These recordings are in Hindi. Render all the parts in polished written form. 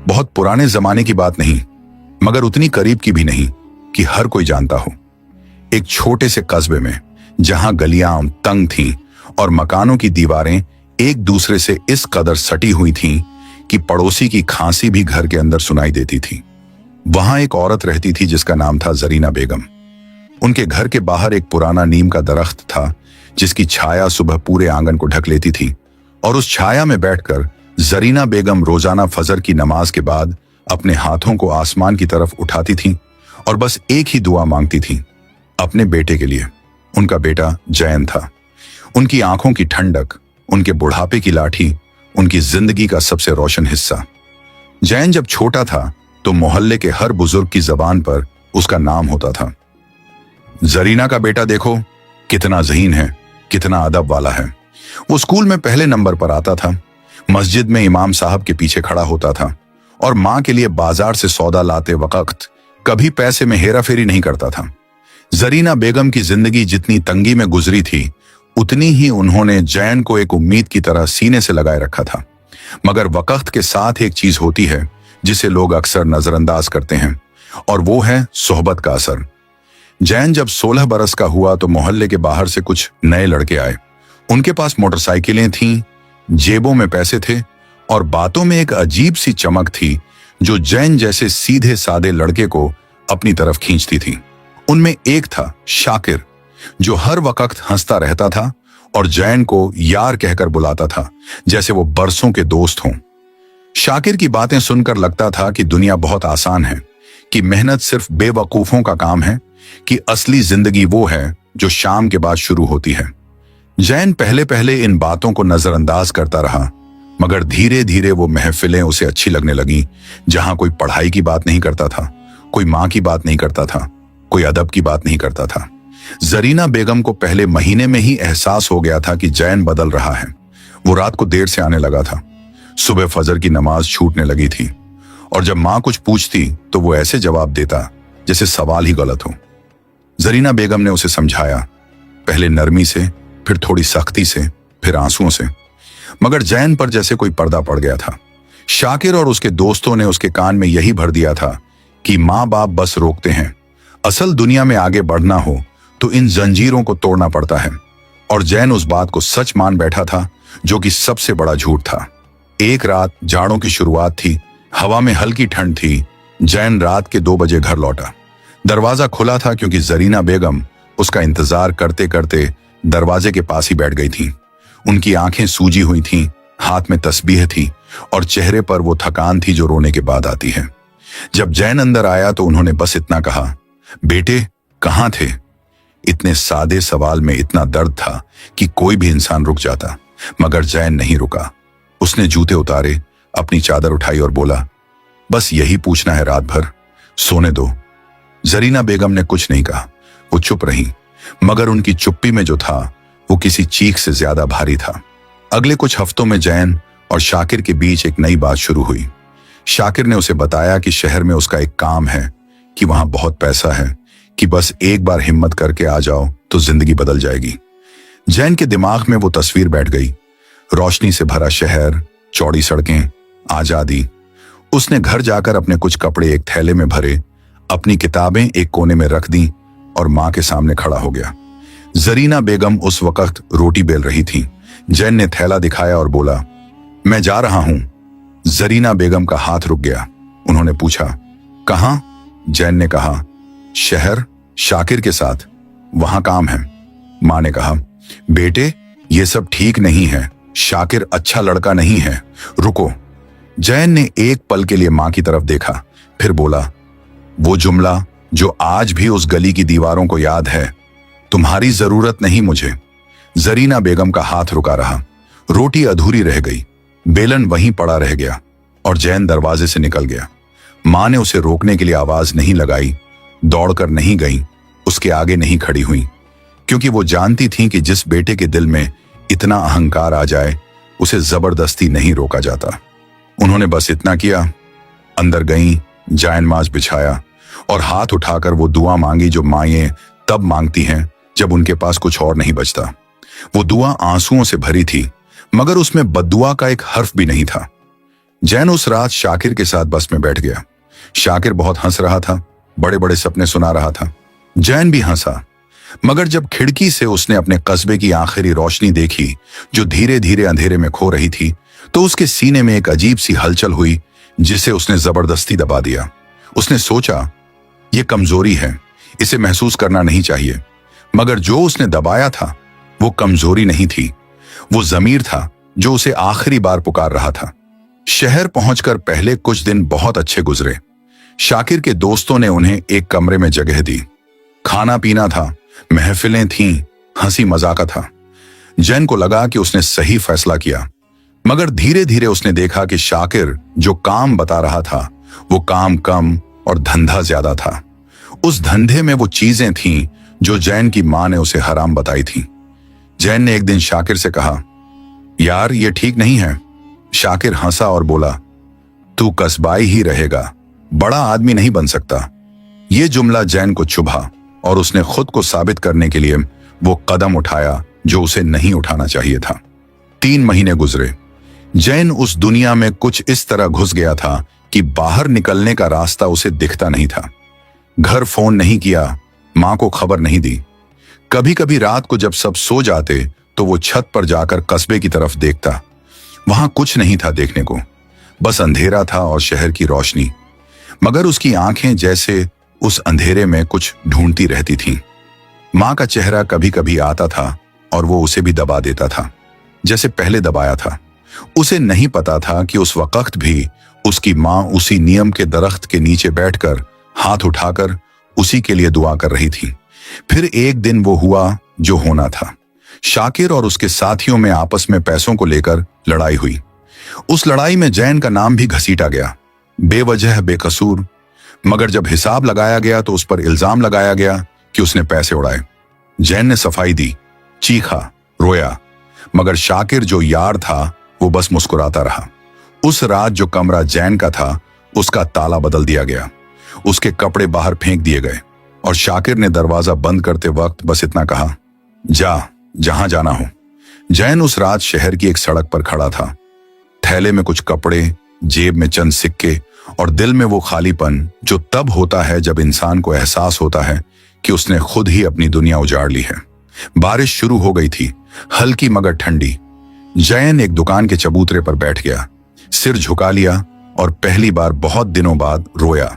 बहुत पुराने जमाने की बात नहीं, मगर उतनी करीब की भी नहीं कि हर कोई जानता हो। एक छोटे से कस्बे में, जहां गलियां तंग थीं और मकानों की दीवारें एक दूसरे से इस कदर सटी हुई थीं कि पड़ोसी की खांसी भी घर के अंदर सुनाई देती थी, वहां एक औरत रहती थी जिसका नाम था जरीना बेगम। उनके घर के बाहर एक पुराना नीम का दरख्त था, जिसकी छाया सुबह पूरे आंगन को ढक लेती थी, और उस छाया में बैठकर जरीना बेगम रोजाना फजर की नमाज के बाद अपने हाथों को आसमान की तरफ उठाती थीं और बस एक ही दुआ मांगती थीं, अपने बेटे के लिए। उनका बेटा जैन था। उनकी आंखों की ठंडक, उनके बुढ़ापे की लाठी, उनकी जिंदगी का सबसे रोशन हिस्सा। जैन जब छोटा था तो मोहल्ले के हर बुजुर्ग की जबान पर उसका नाम होता था। जरीना का बेटा देखो, कितना ज़हीन है, कितना अदब वाला है। वो स्कूल में पहले नंबर पर आता था, मस्जिद में इमाम साहब के पीछे खड़ा होता था और मां के लिए बाजार से सौदा लाते वक्त कभी पैसे में हेरा फेरी नहीं करता था। जरीना बेगम की जिंदगी जितनी तंगी में गुजरी थी, उतनी ही उन्होंने जैन को एक उम्मीद की तरह सीने से लगाए रखा था। मगर वक्त के साथ एक चीज होती है जिसे लोग अक्सर नजरअंदाज करते हैं, और वो है सोहबत का असर। जैन जब 16 बरस का हुआ तो मोहल्ले के बाहर से कुछ नए लड़के आए। उनके पास मोटरसाइकिलें थीं, जेबों में पैसे थे और बातों में एक अजीब सी चमक थी जो जैन जैसे सीधे सादे लड़के को अपनी तरफ खींचती थी। उनमें एक था शाकिर, जो हर वक्त हंसता रहता था और जैन को यार कहकर बुलाता था, जैसे वो बरसों के दोस्त हों। शाकिर की बातें सुनकर लगता था कि दुनिया बहुत आसान है, कि मेहनत सिर्फ बेवकूफों का काम है, कि असली जिंदगी वो है जो शाम के बाद शुरू होती है। जैन पहले पहले इन बातों को नजरअंदाज करता रहा, मगर धीरे धीरे वो महफिलें उसे अच्छी लगने लगी, जहां कोई पढ़ाई की बात नहीं करता था, कोई मां की बात नहीं करता था, कोई अदब की बात नहीं करता था। जरीना बेगम को पहले महीने में ही एहसास हो गया था कि जैन बदल रहा है। वो रात को देर से आने लगा था, सुबह फजर की नमाज छूटने लगी थी, और जब मां कुछ पूछती तो वो ऐसे जवाब देता जैसे सवाल ही गलत हो। जरीना बेगम ने उसे समझाया, पहले नरमी से, फिर थोड़ी सख्ती से, फिर आंसुओं से, मगर जैन पर जैसे कोई पर्दा पड़ गया था। शाकिर और उसके दोस्तों ने उसके कान में यही भर दिया था कि माँ बाप बस रोकते हैं, असल दुनिया में आगे बढ़ना हो तो इन जंजीरों को तोड़ना पड़ता है। और जैन उस बात को सच मान बैठा था, जो कि सबसे बड़ा झूठ था। एक रात, जाड़ों की शुरुआत थी, हवा में हल्की ठंड थी। जैन रात के 2 बजे घर लौटा। दरवाजा खुला था क्योंकि जरीना बेगम उसका इंतजार करते करते दरवाजे के पास ही बैठ गई थी। उनकी आंखें सूजी हुई थीं, हाथ में तस्बीह थी और चेहरे पर वो थकान थी जो रोने के बाद आती है। जब जैन अंदर आया तो उन्होंने बस इतना कहा, बेटे कहां थे? इतने सादे सवाल में इतना दर्द था कि कोई भी इंसान रुक जाता, मगर जैन नहीं रुका। उसने जूते उतारे, अपनी चादर उठाई और बोला, बस यही पूछना है रात भर, सोने दो। जरीना बेगम ने कुछ नहीं कहा, वो चुप रही, मगर उनकी चुप्पी में जो था वो किसी चीख से ज्यादा भारी था। अगले कुछ हफ्तों में जैन और शाकिर के बीच एक नई बात शुरू हुई। शाकिर ने उसे बताया कि शहर में उसका एक काम है, कि वहां बहुत पैसा है, कि बस एक बार हिम्मत करके आ जाओ तो जिंदगी बदल जाएगी। जैन के दिमाग में वो तस्वीर बैठ गई, रोशनी से भरा शहर, चौड़ी सड़कें, आजादी। उसने घर जाकर अपने कुछ कपड़े एक थैले में भरे, अपनी किताबें एक कोने में रख दी और मां के सामने खड़ा हो गया। जरीना बेगम उस वक्त रोटी बेल रही थी। जैन ने थैला दिखाया और बोला, मैं जा रहा हूं। जरीना बेगम का हाथ रुक गया। उन्होंने पूछा, कहां? जैन ने कहा, शहर, शाकिर के साथ, वहां काम है। मां ने कहा, बेटे ये सब ठीक नहीं है, शाकिर अच्छा लड़का नहीं है, रुको। जैन ने एक पल के लिए मां की तरफ देखा, फिर बोला, वो जुमला जो आज भी उस गली की दीवारों को याद है, तुम्हारी जरूरत नहीं मुझे। जरीना बेगम का हाथ रुका रहा, रोटी अधूरी रह गई, बेलन वहीं पड़ा रह गया और जैन दरवाजे से निकल गया। मां ने उसे रोकने के लिए आवाज नहीं लगाई, दौड़कर नहीं गई, उसके आगे नहीं खड़ी हुई, क्योंकि वो जानती थी कि जिस बेटे के दिल में इतना अहंकार आ जाए उसे जबरदस्ती नहीं रोका जाता। उन्होंने बस इतना किया, अंदर गईं, जायनमाज बिछाया और हाथ उठाकर वो दुआ मांगी जो माएं तब मांगती हैं जब उनके पास कुछ और नहीं बचता। वो दुआ आंसुओं से भरी थी, मगर उसमें बद्दुआ का एक हर्फ भी नहीं था। जैन उस रात शाकिर के साथ बस में बैठ गया। शाकिर बहुत हंस रहा था, बड़े बड़े सपने सुना रहा था। जैन भी हंसा, मगर जब खिड़की से उसने अपने कस्बे की आखिरी रोशनी देखी जो धीरे धीरे अंधेरे में खो रही थी, तो उसके सीने में एक अजीब सी हलचल हुई जिसे उसने जबरदस्ती दबा दिया। उसने सोचा, यह कमजोरी है, इसे महसूस करना नहीं चाहिए। मगर जो उसने दबाया था वो कमजोरी नहीं थी, वो ज़मीर था जो उसे आखिरी बार पुकार रहा था। शहर पहुंचकर पहले कुछ दिन बहुत अच्छे गुजरे। शाकिर के दोस्तों ने उन्हें एक कमरे में जगह दी। खाना पीना था, महफिलें थीं, हंसी मजाका था। जैन को लगा कि उसने सही फैसला किया, मगर धीरे धीरे उसने देखा कि शाकिर जो काम बता रहा था वो काम कम और धंधा ज्यादा था। उस धंधे में वो चीजें थीं जो जैन की मां ने उसे हराम बताई थी। जैन ने एक दिन शाकिर से कहा, यार ये ठीक नहीं है। शाकिर हंसा और बोला, तू कस्बाई ही रहेगा, बड़ा आदमी नहीं बन सकता। ये जुमला जैन को चुभा और उसने खुद को साबित करने के लिए वो कदम उठाया जो उसे नहीं उठाना चाहिए था। 3 महीने गुजरे। जैन उस दुनिया में कुछ इस तरह घुस गया था कि बाहर निकलने का रास्ता उसे दिखता नहीं था। घर फोन नहीं किया, मां को खबर नहीं दी। कभी कभी रात को जब सब सो जाते तो वो छत पर जाकर कस्बे की तरफ देखता। वहां कुछ नहीं था देखने को, बस अंधेरा था और शहर की रोशनी। मगर उसकी आंखें जैसे उस अंधेरे में कुछ ढूंढती रहती थीं। मां का चेहरा कभी कभी आता था और वो उसे भी दबा देता था, जैसे पहले दबाया था। उसे नहीं पता था कि उस वक्त भी उसकी मां उसी नियम के दरख्त के नीचे बैठकर हाथ उठाकर उसी के लिए दुआ कर रही थी। फिर एक दिन वो हुआ जो होना था। शाकिर और उसके साथियों में आपस में पैसों को लेकर लड़ाई हुई। उस लड़ाई में जैन का नाम भी घसीटा गया, बेवजह बेकसूर। मगर जब हिसाब लगाया गया तो उस पर इल्जाम लगाया गया कि उसने पैसे उड़ाए। जैन ने सफाई दी, चीखा, रोया, मगर शाकिर जो यार था वो बस मुस्कुराता रहा। उस रात जो कमरा जैन का था उसका ताला बदल दिया गया, उसके कपड़े बाहर फेंक दिए गए और शाकिर ने दरवाजा बंद करते वक्त बस इतना कहा, जा जहां जाना हो। जैन उस रात शहर की एक सड़क पर खड़ा था, थैले में कुछ कपड़े, जेब में चंद सिक्के और दिल में वो खालीपन जो तब होता है जब इंसान को एहसास होता है कि उसने खुद ही अपनी दुनिया उजाड़ ली है। बारिश शुरू हो गई थी, हल्की मगर ठंडी। जैन एक दुकान के चबूतरे पर बैठ गया, सिर झुका लिया और पहली बार बहुत दिनों बाद रोया।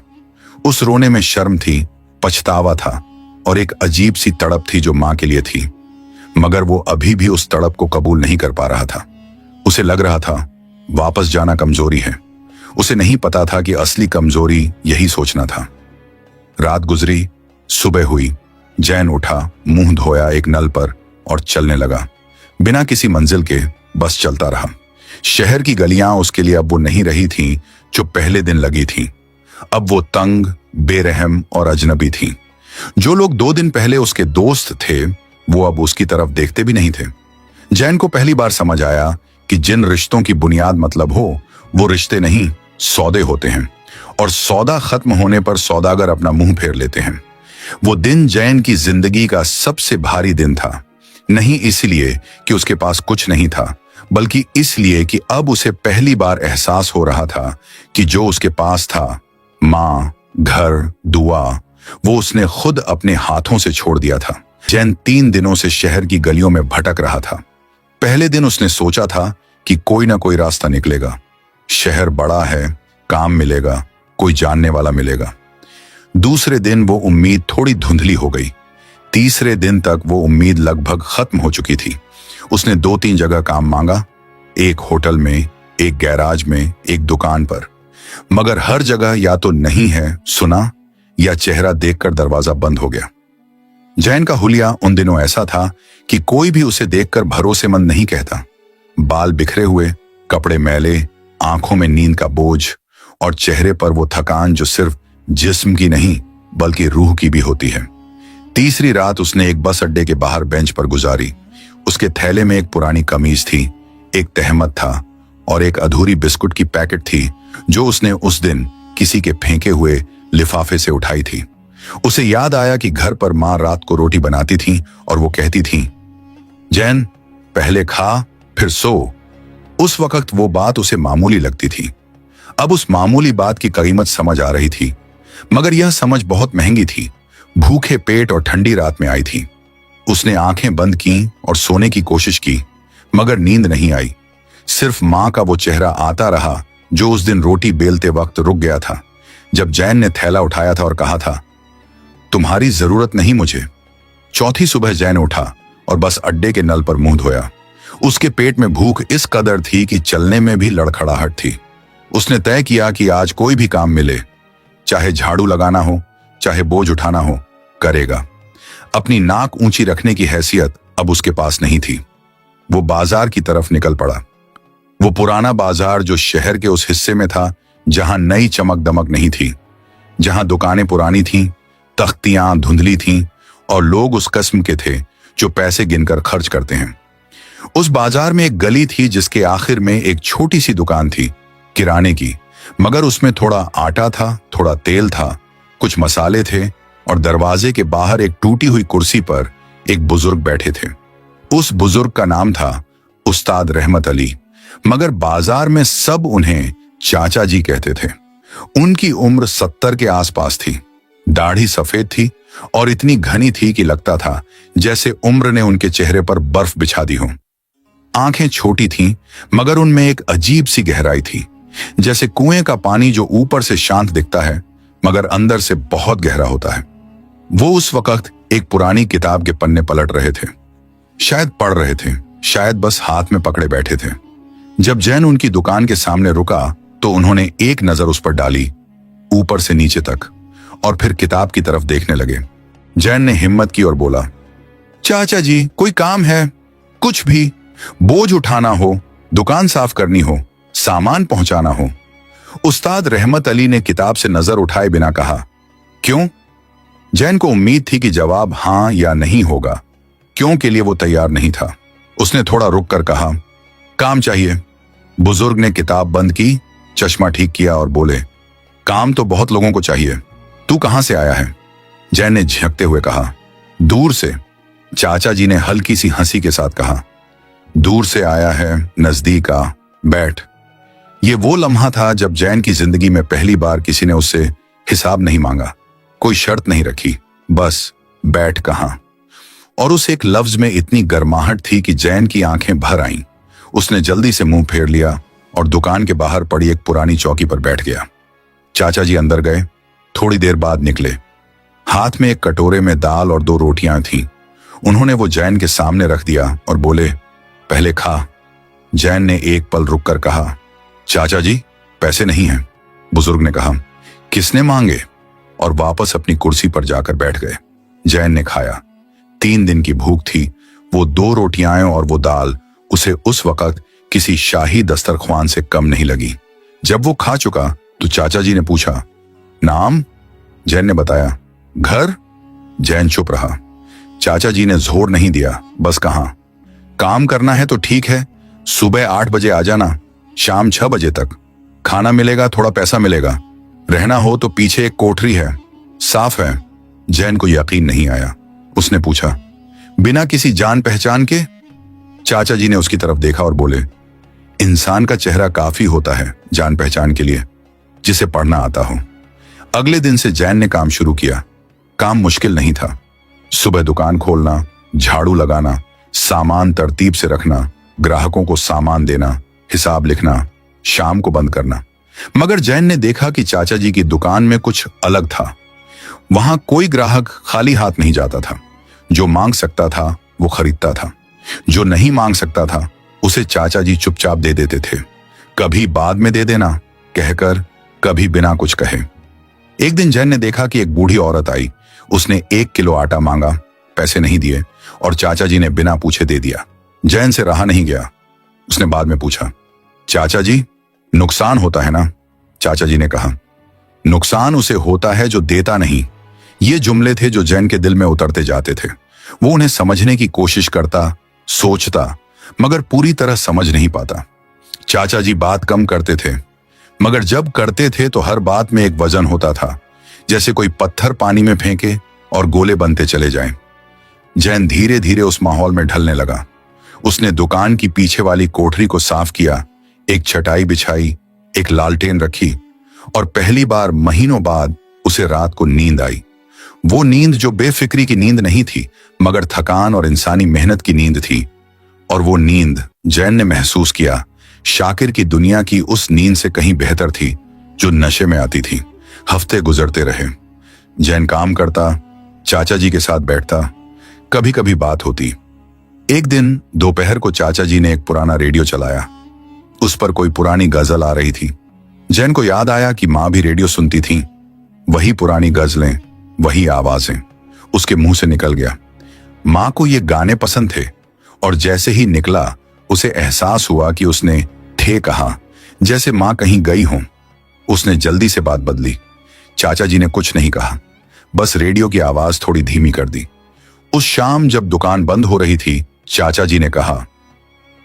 उस रोने में शर्म थी, पछतावा था और एक अजीब सी तड़प थी जो मां के लिए थी। मगर वो अभी भी उस तड़प को कबूल नहीं कर पा रहा था। उसे लग रहा था वापस जाना कमजोरी है। उसे नहीं पता था कि असली कमजोरी यही सोचना था। रात गुजरी, सुबह हुई। जैन उठा, मुंह धोया एक नल पर और चलने लगा। बिना किसी मंजिल के बस चलता रहा। शहर की गलियां उसके लिए अब वो नहीं रही थीं जो पहले दिन लगी थीं। अब वो तंग, बेरहम और अजनबी थीं। जो लोग 2 दिन पहले उसके दोस्त थे वो अब उसकी तरफ देखते भी नहीं थे। जैन को पहली बार समझ आया कि जिन रिश्तों की बुनियाद मतलब हो वो रिश्ते नहीं, सौदे होते हैं, और सौदा खत्म होने पर सौदागर अपना मुंह फेर लेते हैं। वो दिन जैन की जिंदगी का सबसे भारी दिन था, नहीं इसलिए कि उसके पास कुछ नहीं था, बल्कि इसलिए कि अब उसे पहली बार एहसास हो रहा था कि जो उसके पास था, मां, घर, दुआ, वो उसने खुद अपने हाथों से छोड़ दिया था। जैन 3 दिनों से शहर की गलियों में भटक रहा था। पहले दिन उसने सोचा था कि कोई ना कोई रास्ता निकलेगा, शहर बड़ा है, काम मिलेगा, कोई जानने वाला मिलेगा। दूसरे दिन वो उम्मीद थोड़ी धुंधली हो गई। तीसरे दिन तक वो उम्मीद लगभग खत्म हो चुकी थी। उसने 2-3 जगह काम मांगा, एक होटल में, एक गैराज में, एक दुकान पर, मगर हर जगह या तो नहीं है सुना या चेहरा देखकर दरवाजा बंद हो गया। जैन का हुलिया उन दिनों ऐसा था कि कोई भी उसे देखकर भरोसेमंद नहीं कहता। बाल बिखरे हुए, कपड़े मैले, आंखों में नींद का बोझ और चेहरे पर वो थकान जो सिर्फ जिस्म की नहीं बल्कि रूह की भी होती है। तीसरी रात उसने एक बस अड्डे के बाहर बेंच पर गुजारी। उसके थैले में एक पुरानी कमीज थी, एक तहमत था और एक अधूरी बिस्कुट की पैकेट थी जो उसने उस दिन किसी के फेंके हुए लिफाफे से उठाई थी। उसे याद आया कि घर पर मां रात को रोटी बनाती थी और वो कहती थी, जैन पहले खा फिर सो। उस वक्त वो बात उसे मामूली लगती थी, अब उस मामूली बात की कीमत समझ आ रही थी, मगर यह समझ बहुत महंगी थी। भूखे पेट और ठंडी रात में आई थी। उसने आंखें बंद की और सोने की कोशिश की, मगर नींद नहीं आई। सिर्फ मां का वो चेहरा आता रहा जो उस दिन रोटी बेलते वक्त रुक गया था, जब जैन ने थैला उठाया था और कहा था, तुम्हारी जरूरत नहीं मुझे। चौथी सुबह जैन उठा और बस अड्डे के नल पर मुंह धोया। उसके पेट में भूख इस कदर थी कि चलने में भी लड़खड़ाहट थी। उसने तय किया कि आज कोई भी काम मिले, चाहे झाड़ू लगाना हो, चाहे बोझ उठाना हो, करेगा। अपनी नाक ऊंची रखने की हैसियत अब उसके पास नहीं थी। वो बाजार की तरफ निकल पड़ा। वो पुराना बाजार जो शहर के उस हिस्से में था जहां नई चमक दमक नहीं थी, जहां दुकानें पुरानी थीं, तख्तियां धुंधली थीं और लोग उस किस्म के थे जो पैसे गिनकर खर्च करते हैं। उस बाजार में एक गली थी जिसके आखिर में एक छोटी सी दुकान थी, किराने की, मगर उसमें थोड़ा आटा था, थोड़ा तेल था, कुछ मसाले थे और दरवाजे के बाहर एक टूटी हुई कुर्सी पर एक बुजुर्ग बैठे थे। उस बुजुर्ग का नाम था उस्ताद रहमत अली, मगर बाजार में सब उन्हें चाचा जी कहते थे। उनकी उम्र 70 के आसपास थी। दाढ़ी सफेद थी और इतनी घनी थी कि लगता था जैसे उम्र ने उनके चेहरे पर बर्फ बिछा दी हो। आंखें छोटी थीं, मगर उनमें एक अजीब सी गहराई थी, जैसे कुएं का पानी जो ऊपर से शांत दिखता है मगर अंदर से बहुत गहरा होता है। वो उस वक्त एक पुरानी किताब के पन्ने पलट रहे थे, शायद पढ़ रहे थे, शायद बस हाथ में पकड़े बैठे थे। जब जैन उनकी दुकान के सामने रुका तो उन्होंने एक नजर उस पर डाली, ऊपर से नीचे तक, और फिर किताब की तरफ देखने लगे। जैन ने हिम्मत की और बोला, चाचा जी, कोई काम है? कुछ भी, बोझ उठाना हो, दुकान साफ करनी हो, सामान पहुंचाना हो। उस्ताद रहमत अली ने किताब से नजर उठाए बिना कहा, क्यों? जैन को उम्मीद थी कि जवाब हां या नहीं होगा। क्यों के लिए वो तैयार नहीं था। उसने थोड़ा रुक कर कहा, काम चाहिए। बुजुर्ग ने किताब बंद की, चश्मा ठीक किया और बोले, काम तो बहुत लोगों को चाहिए, तू कहां से आया है? जैन ने झिझकते हुए कहा, दूर से। चाचा जी ने हल्की सी हंसी के साथ कहा, दूर से आया है, नजदीक आ, बैठ। ये वो लम्हा था जब जैन की जिंदगी में पहली बार किसी ने उससे हिसाब नहीं मांगा, कोई शर्त नहीं रखी, बस बैठ कहा। और उस एक लफ्ज में इतनी गर्माहट थी कि जैन की आंखें भर आईं। उसने जल्दी से मुंह फेर लिया और दुकान के बाहर पड़ी एक पुरानी चौकी पर बैठ गया। चाचा जी अंदर गए, थोड़ी देर बाद निकले। हाथ में एक कटोरे में दाल और 2 रोटियां थीं। उन्होंने वो जैन के सामने रख दिया और बोले, पहले खा। जैन ने एक पल रुककर कहा, चाचा जी, पैसे नहीं हैं। बुजुर्ग ने कहा, किसने मांगे? और वापस अपनी कुर्सी पर जाकर बैठ गए। जैन ने खाया। 3 दिन की भूख थी। वो 2 रोटियां और वो दाल उसे उस वक्त किसी शाही दस्तरख्वान से कम नहीं लगी। जब वो खा चुका तो चाचा जी ने पूछा, नाम? जैन ने बताया, घर। जैन चुप रहा। चाचा जी ने जोर नहीं दिया, बस कहा, काम करना है तो ठीक है, सुबह 8 बजे आ जाना, शाम 6 बजे तक। खाना मिलेगा, थोड़ा पैसा मिलेगा। रहना हो तो पीछे एक कोठरी है, साफ है। जैन को यकीन नहीं आया। उसने पूछा, बिना किसी जान पहचान के? चाचा जी ने उसकी तरफ देखा और बोले, इंसान का चेहरा काफी होता है जान पहचान के लिए, जिसे पढ़ना आता हो। अगले दिन से जैन ने काम शुरू किया। काम मुश्किल नहीं था। सुबह दुकान खोलना, झाड़ू लगाना, सामान तरतीब से रखना, ग्राहकों को सामान देना, हिसाब लिखना, शाम को बंद करना। मगर जैन ने देखा कि चाचा जी की दुकान में कुछ अलग था। वहां कोई ग्राहक खाली हाथ नहीं जाता था। जो मांग सकता था वो खरीदता था, जो नहीं मांग सकता था उसे चाचा जी चुपचाप दे देते थे। कभी बाद में दे देना कहकर, कभी बिना कुछ कहे। एक दिन जैन ने देखा कि एक बूढ़ी औरत आई। उसने 1 किलो आटा मांगा, पैसे नहीं दिए और चाचा जी ने बिना पूछे दे दिया। जैन से रहा नहीं गया। उसने बाद में पूछा, चाचा जी, नुकसान होता है ना? चाचा जी ने कहा, नुकसान उसे होता है जो देता नहीं। ये जुमले थे जो जैन के दिल में उतरते जाते थे। वो उन्हें समझने की कोशिश करता, सोचता, मगर पूरी तरह समझ नहीं पाता। चाचा जी बात कम करते थे, मगर जब करते थे तो हर बात में एक वजन होता था, जैसे कोई पत्थर पानी में फेंके और गोले बनते चले जाएं। जैन धीरे धीरे उस माहौल में ढलने लगा। उसने दुकान की पीछे वाली कोठरी को साफ किया, एक चटाई बिछाई, एक लालटेन रखी और पहली बार महीनों बाद उसे रात को नींद आई। वो नींद जो बेफिक्री की नींद नहीं थी, मगर थकान और इंसानी मेहनत की नींद थी। और वो नींद जैन ने महसूस किया शाकिर की दुनिया की उस नींद से कहीं बेहतर थी जो नशे में आती थी। हफ्ते गुजरते रहे। जैन काम करता, चाचा जी के साथ बैठता, कभी कभी बात होती। एक दिन दोपहर को चाचा जी ने एक पुराना रेडियो चलाया। उस पर कोई पुरानी गजल आ रही थी। जैन को याद आया कि माँ भी रेडियो सुनती थी। वही पुरानी गजलें, वही आवाजें उसके मुंह से निकल गया। माँ को ये गाने पसंद थे और जैसे ही निकला उसे एहसास हुआ कि उसने थे कहा, जैसे माँ कहीं गई हो। उसने जल्दी से बात बदली। चाचा जी ने कुछ नहीं कहा, बस रेडियो की आवाज थोड़ी धीमी कर दी। उस शाम जब दुकान बंद हो रही थी, चाचा जी ने कहा,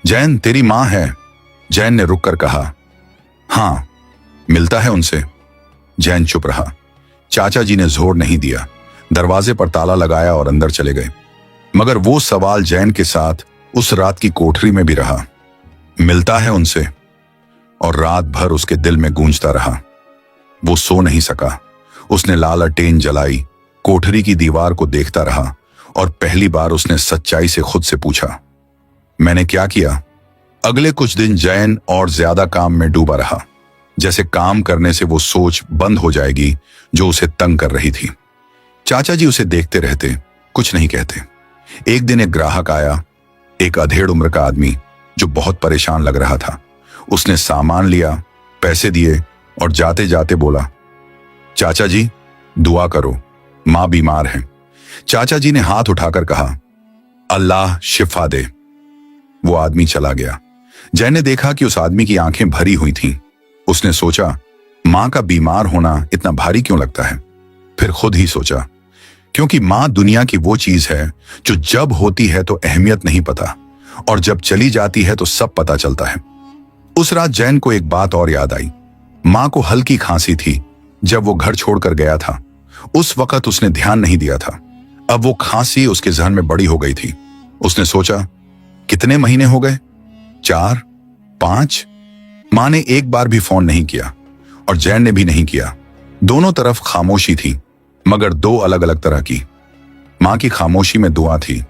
जैन तेरी माँ है। जैन ने रुककर कहा, हाँ, मिलता है उनसे। जैन चुप रहा। चाचा जी ने जोर नहीं दिया, दरवाजे पर ताला लगाया और अंदर चले गए। मगर वो सवाल जैन के साथ उस रात की कोठरी में भी रहा। मिलता है उनसे, और रात भर उसके दिल में गूंजता रहा। वो सो नहीं सका। उसने लालटेन जलाई, कोठरी की दीवार को देखता रहा और पहली बार उसने सच्चाई से खुद से पूछा, मैंने क्या किया? अगले कुछ दिन जैन और ज्यादा काम में डूबा रहा, जैसे काम करने से वो सोच बंद हो जाएगी जो उसे तंग कर रही थी। चाचा जी उसे देखते रहते, कुछ नहीं कहते। एक दिन एक ग्राहक आया, एक अधेड़ उम्र का आदमी जो बहुत परेशान लग रहा था। उसने सामान लिया, पैसे दिए और जाते जाते बोला, चाचा जी दुआ करो, मां बीमार है। चाचा जी ने हाथ उठाकर कहा, अल्लाह शिफा दे। वो आदमी चला गया। जैन ने देखा कि उस आदमी की आंखें भरी हुई थीं। उसने सोचा, मां का बीमार होना इतना भारी क्यों लगता है? फिर खुद ही सोचा, क्योंकि मां दुनिया की वो चीज है जो जब होती है तो अहमियत नहीं पता और जब चली जाती है तो सब पता चलता है। उस रात जैन को एक बात और याद आई। मां को हल्की खांसी थी जब वो घर छोड़कर गया था। उस वक्त उसने ध्यान नहीं दिया था। अब वो खांसी उसके जहन में बड़ी हो गई थी। उसने सोचा, कितने महीने हो गए? 4, 5? मां ने एक बार भी फोन नहीं किया और जैन ने भी नहीं किया। दोनों तरफ खामोशी थी, मगर दो अलग अलग तरह की। मां की खामोशी में दुआ थी,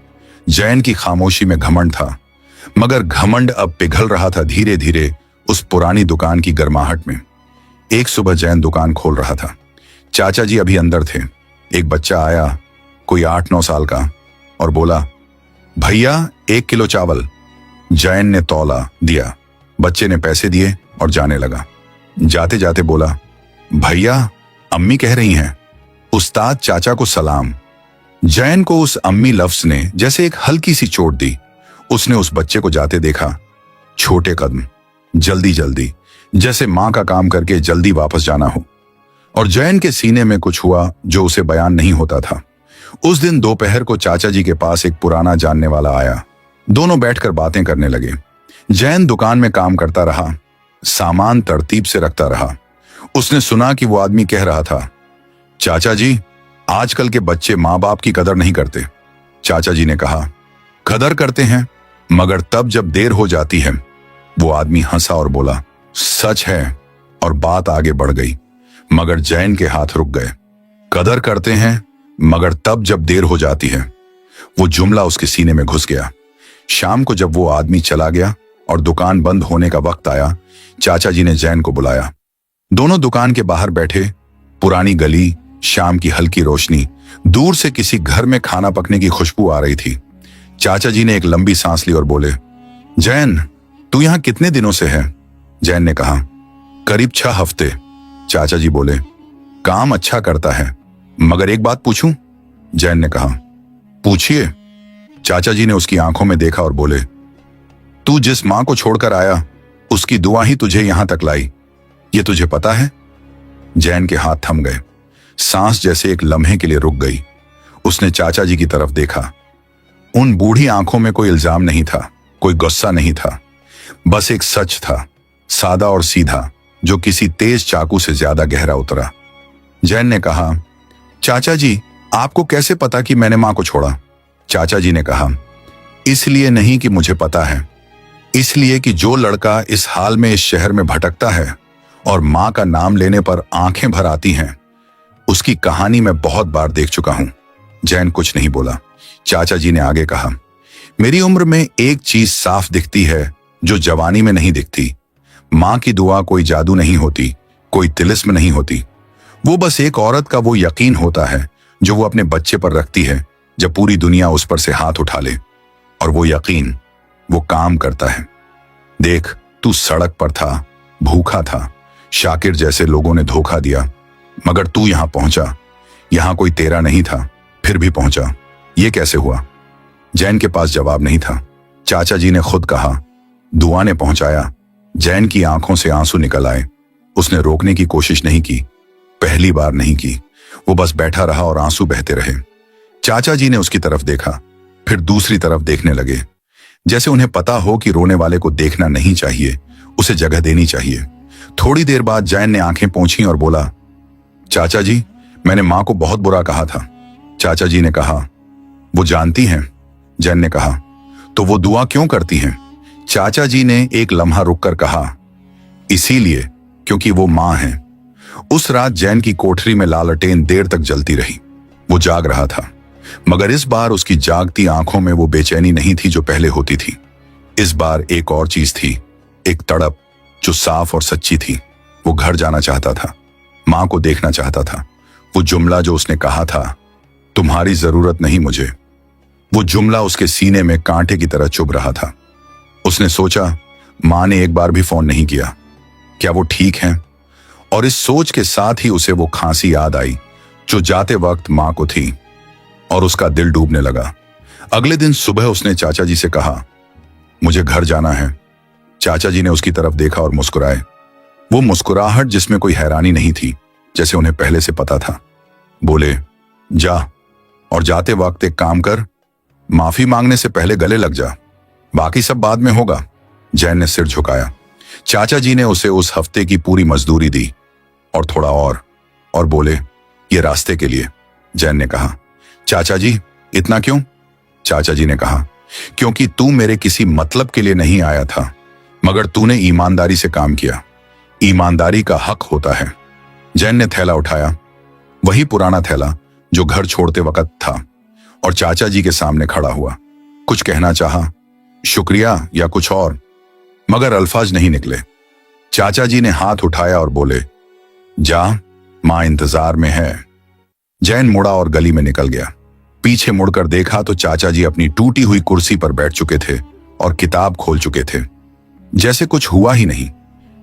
जैन की खामोशी में घमंड था। मगर घमंड अब पिघल रहा था धीरे धीरे उस पुरानी दुकान की गर्माहट में। एक सुबह जैन दुकान खोल रहा था। चाचा जी अभी अंदर थे। एक बच्चा आया, कोई 8-9 साल का, और बोला, भैया 1 किलो चावल। जैन ने तौला दिया। बच्चे ने पैसे दिए और जाने लगा। जाते जाते बोला, भैया अम्मी कह रही हैं। उस्ताद चाचा को सलाम। जैन को उस अम्मी लफ्ज ने जैसे एक हल्की सी चोट दी। उसने उस बच्चे को जाते देखा, छोटे कदम, जल्दी जल्दी, जैसे मां का काम करके जल्दी वापस जाना हो। और जैन के सीने में कुछ हुआ जो उसे बयान नहीं होता था। उस दिन दोपहर को चाचा जी के पास एक पुराना जानने वाला आया। दोनों बैठकर बातें करने लगे। जैन दुकान में काम करता रहा, सामान तरतीब से रखता रहा। उसने सुना कि वो आदमी कह रहा था, चाचा जी आजकल के बच्चे माँ बाप की कदर नहीं करते। चाचा जी ने कहा, कदर करते हैं, मगर तब जब देर हो जाती है। वो आदमी हंसा और बोला, सच है, और बात आगे बढ़ गई। मगर जैन के हाथ रुक गए। कदर करते हैं, मगर तब जब देर हो जाती है। वो जुमला उसके सीने में घुस गया। शाम को जब वो आदमी चला गया और दुकान बंद होने का वक्त आया, चाचा जी ने जैन को बुलाया। दोनों दुकान के बाहर बैठे। पुरानी गली, शाम की हल्की रोशनी, दूर से किसी घर में खाना पकने की खुशबू आ रही थी। चाचा जी ने एक लंबी सांस ली और बोले, जैन तू यहां कितने दिनों से है? जैन ने कहा, करीब 6 हफ्ते। चाचा जी बोले, काम अच्छा करता है, मगर एक बात पूछूं? जैन ने कहा, पूछिए। चाचा जी ने उसकी आंखों में देखा और बोले, तू जिस मां को छोड़कर आया उसकी दुआ ही तुझे यहां तक लाई, ये तुझे पता है? जैन के हाथ थम गए। सांस जैसे एक लम्हे के लिए रुक गई। उसने चाचा जी की तरफ देखा। उन बूढ़ी आंखों में कोई इल्जाम नहीं था, कोई गुस्सा नहीं था, बस एक सच था, सादा और सीधा, जो किसी तेज चाकू से ज्यादा गहरा उतरा। जैन ने कहा, चाचा जी आपको कैसे पता कि मैंने मां को छोड़ा? चाचा जी ने कहा, इसलिए नहीं कि मुझे पता है, इसलिए कि जो लड़का इस हाल में इस शहर में भटकता है और मां का नाम लेने पर आंखें भर आती हैं, उसकी कहानी मैं बहुत बार देख चुका हूं। जैन कुछ नहीं बोला। चाचा जी ने आगे कहा, मेरी उम्र में एक चीज साफ दिखती है जो जवानी में नहीं दिखती। मां की दुआ कोई जादू नहीं होती, कोई तिलिस्म नहीं होती। वो बस एक औरत का वो यकीन होता है जो वो अपने बच्चे पर रखती है जब पूरी दुनिया उस पर से हाथ उठा ले। और वो यकीन, वो काम करता है। देख, तू सड़क पर था, भूखा था, शाकिर जैसे लोगों ने धोखा दिया, मगर तू यहां पहुंचा। यहां कोई तेरा नहीं था, फिर भी पहुंचा। ये कैसे हुआ? जैन के पास जवाब नहीं था। चाचा जी ने खुद कहा, दुआ ने पहुंचाया। जैन की आंखों से आंसू निकल आए। उसने रोकने की कोशिश नहीं की, पहली बार नहीं की। वो बस बैठा रहा और आंसू बहते रहे। चाचा जी ने उसकी तरफ देखा, फिर दूसरी तरफ देखने लगे, जैसे उन्हें पता हो कि रोने वाले को देखना नहीं चाहिए, उसे जगह देनी चाहिए। थोड़ी देर बाद जैन ने आंखें पोंछी और बोला, चाचा जी, मैंने मां को बहुत बुरा कहा था। चाचा जी ने कहा, वो जानती हैं? जैन ने कहा, तो वो दुआ क्यों करती हैं? चाचा जी ने एक लम्हा रुककर कहा, इसीलिए क्योंकि वो मां है। उस रात जैन की कोठरी में लालटेन देर तक जलती रही। वो जाग रहा था, मगर इस बार उसकी जागती आंखों में वो बेचैनी नहीं थी जो पहले होती थी। इस बार एक और चीज थी, एक तड़प जो साफ और सच्ची थी। वो घर जाना चाहता था, मां को देखना चाहता था। वो जुमला जो उसने कहा था, तुम्हारी जरूरत नहीं मुझे, वो जुमला उसके सीने में कांटे की तरह चुभ रहा था। उसने सोचा, मां ने एक बार भी फोन नहीं किया, क्या वो ठीक हैं? और इस सोच के साथ ही उसे वो खांसी याद आई जो जाते वक्त मां को थी, और उसका दिल डूबने लगा। अगले दिन सुबह उसने चाचा जी से कहा, मुझे घर जाना है। चाचा जी ने उसकी तरफ देखा और मुस्कुराए। वो मुस्कुराहट जिसमें कोई हैरानी नहीं थी, जैसे उन्हें पहले से पता था। बोले, जा, और जाते वक्त एक काम कर, माफी मांगने से पहले गले लग जा, बाकी सब बाद में होगा। जैन ने सिर झुकाया। चाचा जी ने उसे उस हफ्ते की पूरी मजदूरी दी और थोड़ा और बोले, ये रास्ते के लिए। जैन ने कहा, चाचा जी, इतना क्यों? चाचा जी ने कहा, क्योंकि तू मेरे किसी मतलब के लिए नहीं आया था, मगर तूने ईमानदारी से काम किया। ईमानदारी का हक होता है। जैन ने थैला उठाया, वही पुराना थैला जो घर छोड़ते वक्त था, और चाचा जी के सामने खड़ा हुआ। कुछ कहना चाहा, शुक्रिया या कुछ और, मगर अल्फाज नहीं निकले। चाचा जी ने हाथ उठाया और बोले, जा, मां इंतजार में है। जैन मुड़ा और गली में निकल गया। पीछे मुड़कर देखा तो चाचा जी अपनी टूटी हुई कुर्सी पर बैठ चुके थे और किताब खोल चुके थे, जैसे कुछ हुआ ही नहीं,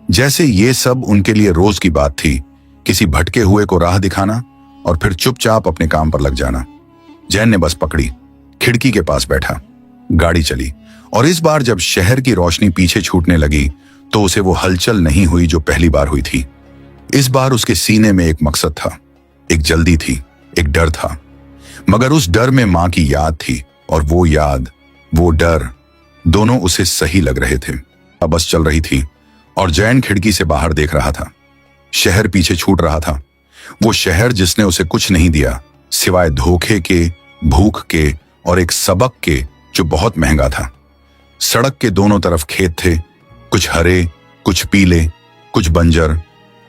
जैसे ये सब उनके लिए रोज की बात थी। किसी भटके हुए को राह दिखाना और फिर चुपचाप अपने काम पर लग जाना। जैन ने बस पकड़ी, खिड़की के पास बैठा। गाड़ी चली, और इस बार जब शहर की रोशनी पीछे छूटने लगी तो उसे वो हलचल नहीं हुई जो पहली बार हुई थी। इस बार उसके सीने में एक मकसद था, एक जल्दी थी, एक डर था, मगर उस डर में मां की याद थी, और वो याद, वो डर, दोनों उसे सही लग रहे थे। अब बस चल रही थी और जैन खिड़की से बाहर देख रहा था। शहर पीछे छूट रहा था, वो शहर जिसने उसे कुछ नहीं दिया सिवाय धोखे के, भूख के और एक सबक के जो बहुत महंगा था। सड़क के दोनों तरफ खेत थे, कुछ हरे, कुछ पीले, कुछ बंजर,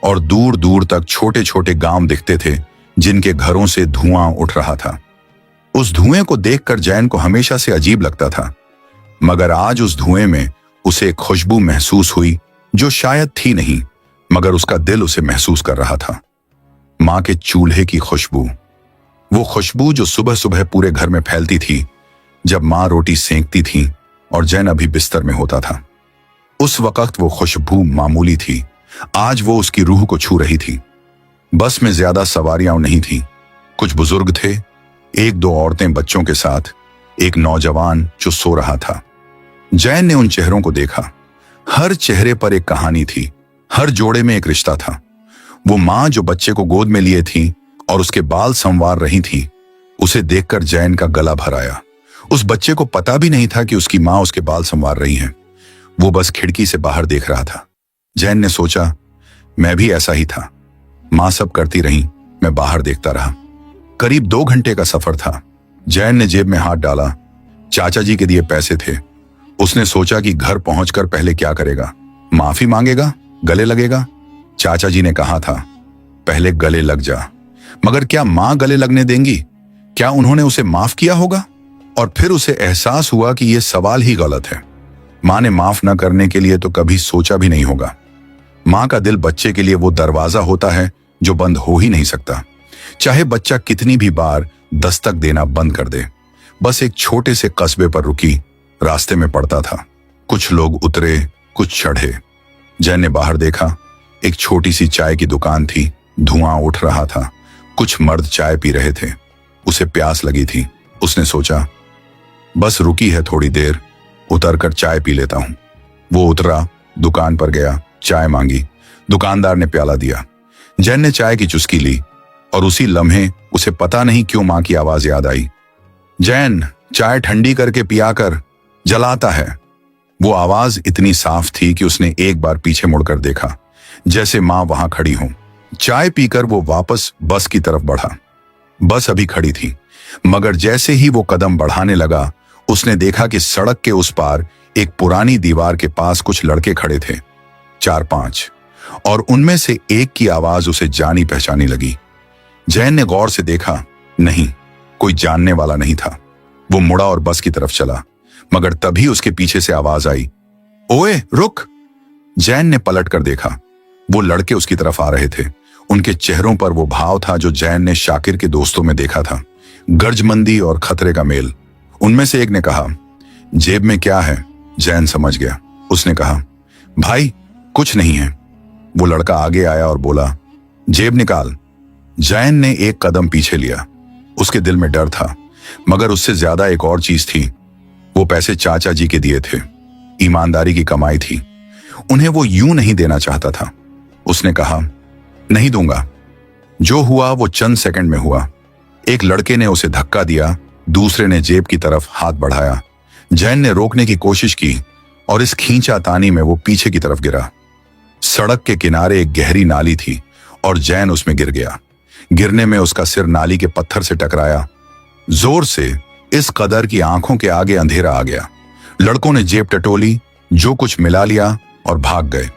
और दूर दूर तक छोटे छोटे गांव दिखते थे जिनके घरों से धुआं उठ रहा था। उस धुएं को देखकर जैन को हमेशा से अजीब लगता था, मगर आज उस धुएं में उसे एक खुशबू महसूस हुई जो शायद थी नहीं, मगर उसका दिल उसे महसूस कर रहा था। मां के चूल्हे की खुशबू, वो खुशबू जो सुबह सुबह पूरे घर में फैलती थी जब मां रोटी सेंकती थी और जैन अभी बिस्तर में होता था। उस वक्त वो खुशबू मामूली थी, आज वो उसकी रूह को छू रही थी। बस में ज्यादा सवारियां नहीं थी, कुछ बुजुर्ग थे, एक दो औरतें बच्चों के साथ, एक नौजवान जो सो रहा था। जैन ने उन चेहरों को देखा, हर चेहरे पर एक कहानी थी, हर जोड़े में एक रिश्ता था। वो मां जो बच्चे को गोद में लिए थी और उसके बाल संवार रही थी, उसे देखकर जैन का गला भर आया। उस बच्चे को पता भी नहीं था कि उसकी मां उसके बाल संवार रही है। वो बस खिड़की से बाहर देख रहा था। जैन ने सोचा, मैं भी ऐसा ही था, मां सब करती रही, मैं बाहर देखता रहा। करीब 2 घंटे का सफर था। जैन ने जेब में हाथ डाला, चाचा जी के दिए पैसे थे। उसने सोचा कि घर पहुंचकर पहले क्या करेगा, माफी मांगेगा, गले लगेगा, चाचा जी ने कहा था पहले गले लग जा, मगर क्या मां गले लगने देंगी? क्या उन्होंने उसे माफ किया होगा? और फिर उसे एहसास हुआ कि यह सवाल ही गलत है। मां ने माफ न करने के लिए तो कभी सोचा भी नहीं होगा। मां का दिल बच्चे के लिए वो दरवाजा होता है जो बंद हो ही नहीं सकता, चाहे बच्चा कितनी भी बार दस्तक देना बंद कर दे। बस एक छोटे से कस्बे पर रुकी, रास्ते में पड़ता था। कुछ लोग उतरे, कुछ चढ़े। जैन ने बाहर देखा, एक छोटी सी चाय की दुकान थी, धुआं उठ रहा था। कुछ मर्द चाय पी रहे थे। उसे प्यास लगी थी। उसने सोचा बस रुकी है थोड़ी देर, उतरकर चाय पी लेता हूं। वो उतरा, दुकान पर गया, चाय मांगी। दुकानदार ने प्याला दिया। जैन ने चाय की चुस्की ली और उसी लम्हे उसे पता नहीं क्यों मां की आवाज याद आई। जैन, चाय ठंडी करके पिया कर, जलाता है। वो आवाज इतनी साफ थी कि उसने एक बार पीछे मुड़कर देखा, जैसे मां वहां खड़ी हो। चाय पीकर वो वापस बस की तरफ बढ़ा। बस अभी खड़ी थी, मगर जैसे ही वो कदम बढ़ाने लगा, उसने देखा कि सड़क के उस पार एक पुरानी दीवार के पास कुछ लड़के खड़े थे, 4-5, और उनमें से एक की आवाज उसे जानी पहचानी लगी। जैन ने गौर से देखा, नहीं, कोई जानने वाला नहीं था। वो मुड़ा और बस की तरफ चला, मगर तभी उसके पीछे से आवाज आई, ओए रुक। जैन ने पलट कर देखा, वो लड़के उसकी तरफ आ रहे थे। उनके चेहरों पर वो भाव था जो जैन ने शाकिर के दोस्तों में देखा था, गर्जमंदी और खतरे का मेल। उनमें से एक ने कहा, जेब में क्या है? जैन समझ गया। उसने कहा, भाई कुछ नहीं है। वो लड़का आगे आया और बोला, जेब निकाल। जैन ने एक कदम पीछे लिया। उसके दिल में डर था, मगर उससे ज्यादा एक और चीज थी। वो पैसे चाचा जी के दिए थे, ईमानदारी की कमाई थी। उन्हें वो यूं नहीं देना चाहता था। उसने कहा, नहीं दूंगा। जो हुआ वो चंद सेकंड में हुआ। एक लड़के ने उसे धक्का दिया, दूसरे ने जेब की तरफ हाथ बढ़ाया। जैन ने रोकने की कोशिश की और इस खींचातानी में वो पीछे की तरफ गिरा। सड़क के किनारे एक गहरी नाली थी और जैन उसमें गिर गया। गिरने में उसका सिर नाली के पत्थर से टकराया, जोर से, इस कदर की आंखों के आगे अंधेरा आ गया। लड़कों ने जेब टटोली, जो कुछ मिला लिया और भाग गए।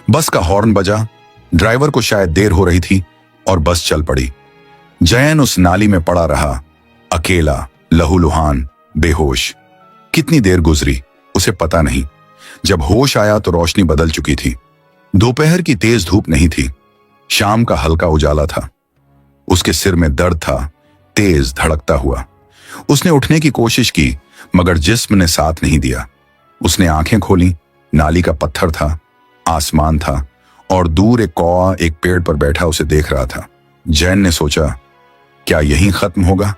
बस का हॉर्न बजा। ड्राइवर को शायद देर हो रही थी और बस चल पड़ी। जैन उस नाली में पड़ा रहा, अकेला, लहूलुहान, बेहोश। कितनी देर गुजरी उसे पता नहीं। जब होश आया तो रोशनी बदल चुकी थी। दोपहर की तेज धूप नहीं थी, शाम का हल्का उजाला था। उसके सिर में दर्द था, तेज धड़कता हुआ। उसने उठने की कोशिश की, मगर जिस्म ने साथ नहीं दिया। उसने आंखें खोली। नाली का पत्थर था, आसमान था, और दूर एक कौआ एक पेड़ पर बैठा उसे देख रहा था। जैन ने सोचा, क्या यहीं खत्म होगा,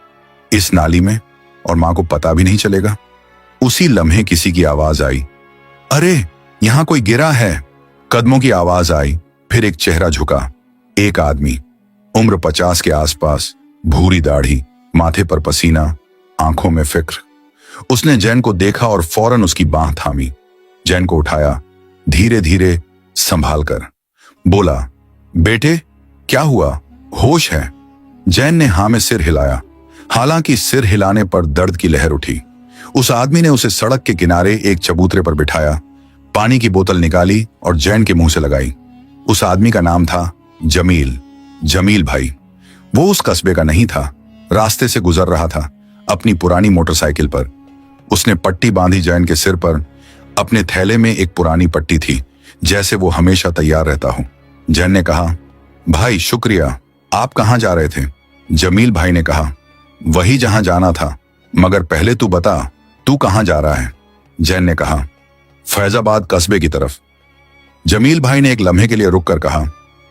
इस नाली में, और मां को पता भी नहीं चलेगा? उसी लम्हे किसी की आवाज आई, अरे यहां कोई गिरा है। कदमों की आवाज आई, फिर एक चेहरा झुका। एक आदमी, उम्र 50 के आसपास, भूरी दाढ़ी, माथे पर पसीना, आंखों में फिक्र। उसने जैन को देखा और फौरन उसकी बांह थामी। जैन को उठाया, धीरे धीरे संभाल कर। बोला, बेटे क्या हुआ, होश है? जैन ने हाँ में सिर हिलाया। हालांकि सिर हिलाने पर दर्द की लहर उठी। उस आदमी ने उसे सड़क के किनारे एक चबूतरे पर बिठाया, पानी की बोतल निकाली और जैन के मुंह से लगाई। उस आदमी का नाम था जमील, जमील भाई। वो उस कस्बे का नहीं था, रास्ते से गुजर रहा था अपनी पुरानी मोटरसाइकिल पर। उसने पट्टी बांधी जैन के सिर पर। अपने थैले में एक पुरानी पट्टी थी, जैसे वो हमेशा तैयार रहता हो। जैन ने कहा, भाई शुक्रिया, आप कहां जा रहे थे? जमील भाई ने कहा, वही जहां जाना था, मगर पहले तू बता, तू कहां जा रहा है? जैन ने कहा, फैजाबाद कस्बे की तरफ। जमील भाई ने एक लम्हे के लिए रुककर कहा,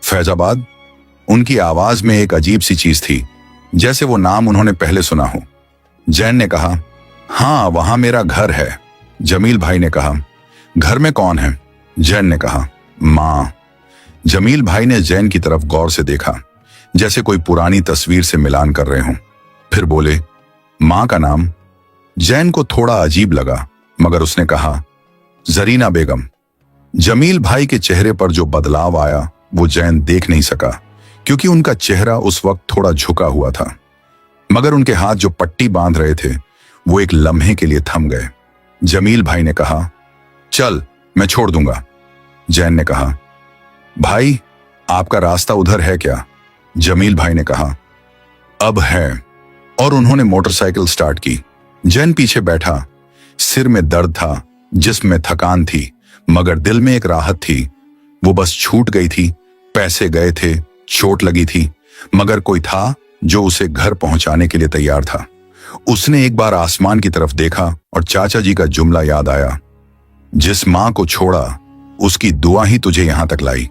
फैजाबाद? उनकी आवाज में एक अजीब सी चीज थी, जैसे वो नाम उन्होंने पहले सुना हो। जैन ने कहा, हाँ वहां मेरा घर है। जमील भाई ने कहा, घर में कौन है? जैन ने कहा, मां। जमील भाई ने जैन की तरफ गौर से देखा, जैसे कोई पुरानी तस्वीर से मिलान कर रहे हों। फिर बोले, मां का नाम? जैन को थोड़ा अजीब लगा, मगर उसने कहा, जरीना बेगम। जमील भाई के चेहरे पर जो बदलाव आया वो जैन देख नहीं सका, क्योंकि उनका चेहरा उस वक्त थोड़ा झुका हुआ था। मगर उनके हाथ जो पट्टी बांध रहे थे वो एक लम्हे के लिए थम गए। जमील भाई ने कहा, चल मैं छोड़ दूंगा। जैन ने कहा, भाई आपका रास्ता उधर है क्या? जमील भाई ने कहा। अब है। और उन्होंने मोटरसाइकिल स्टार्ट की। जैन पीछे बैठा। सिर में दर्द था, जिस्म में थकान थी, मगर दिल में एक राहत थी। वो बस छूट गई थी, पैसे गए थे, चोट लगी थी, मगर कोई था जो उसे घर पहुंचाने के लिए तैयार था। उसने एक बार आसमान की तरफ देखा और चाचा जी का जुमला याद आया, जिस मां को छोड़ा उसकी दुआ ही तुझे यहां तक लाई।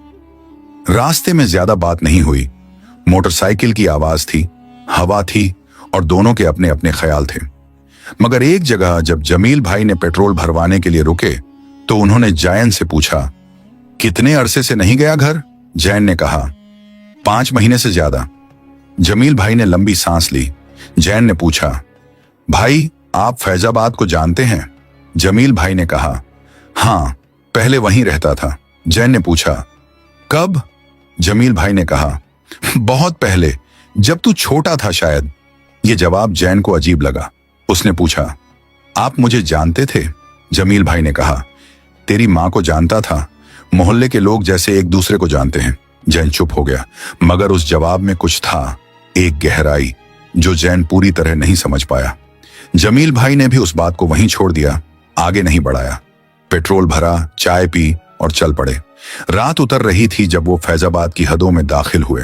रास्ते में ज्यादा बात नहीं हुई। मोटरसाइकिल की आवाज थी, हवा थी और दोनों के अपने अपने ख्याल थे। मगर एक जगह जब जमील भाई ने पेट्रोल भरवाने के लिए रुके तो उन्होंने जैन से पूछा, कितने अरसे से नहीं गया घर? जैन ने कहा, 5 महीने से ज्यादा। जमील भाई ने लंबी सांस ली। जैन ने पूछा, भाई आप फैजाबाद को जानते हैं? जमील भाई ने कहा, हाँ, पहले वहीं रहता था। जैन ने पूछा, कब? जमील भाई ने कहा, बहुत पहले, जब तू छोटा था शायद। यह जवाब जैन को अजीब लगा। उसने पूछा, आप मुझे जानते थे? जमील भाई ने कहा, तेरी मां को जानता था, मोहल्ले के लोग जैसे एक दूसरे को जानते हैं। जैन चुप हो गया, मगर उस जवाब में कुछ था, एक गहराई जो जैन पूरी तरह नहीं समझ पाया। जमील भाई ने भी उस बात को वहीं छोड़ दिया, आगे नहीं बढ़ाया। पेट्रोल भरा, चाय पी और चल पड़े। रात उतर रही थी जब वो फैजाबाद की हदों में दाखिल हुए।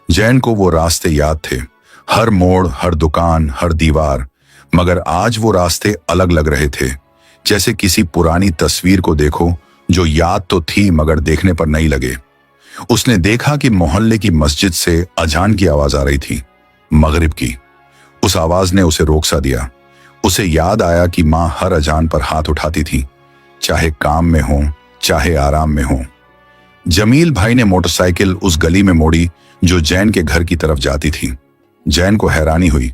जैन को वो रास्ते याद थे, हर मोड़, हर दुकान, हर दीवार, मगर आज वो रास्ते अलग लग रहे थे, जैसे किसी पुरानी तस्वीर को देखो जो याद तो थी मगर देखने पर नहीं लगे। उसने देखा कि मोहल्ले की मस्जिद से अजान की आवाज आ रही थी, मगरिब की। उस आवाज ने उसे रोक सा दिया। उसे याद आया कि मां हर अजान पर हाथ उठाती थी, चाहे काम में हो चाहे आराम में हो। जमील भाई ने मोटरसाइकिल उस गली में मोड़ी जो जैन के घर की तरफ जाती थी। जैन को हैरानी हुई,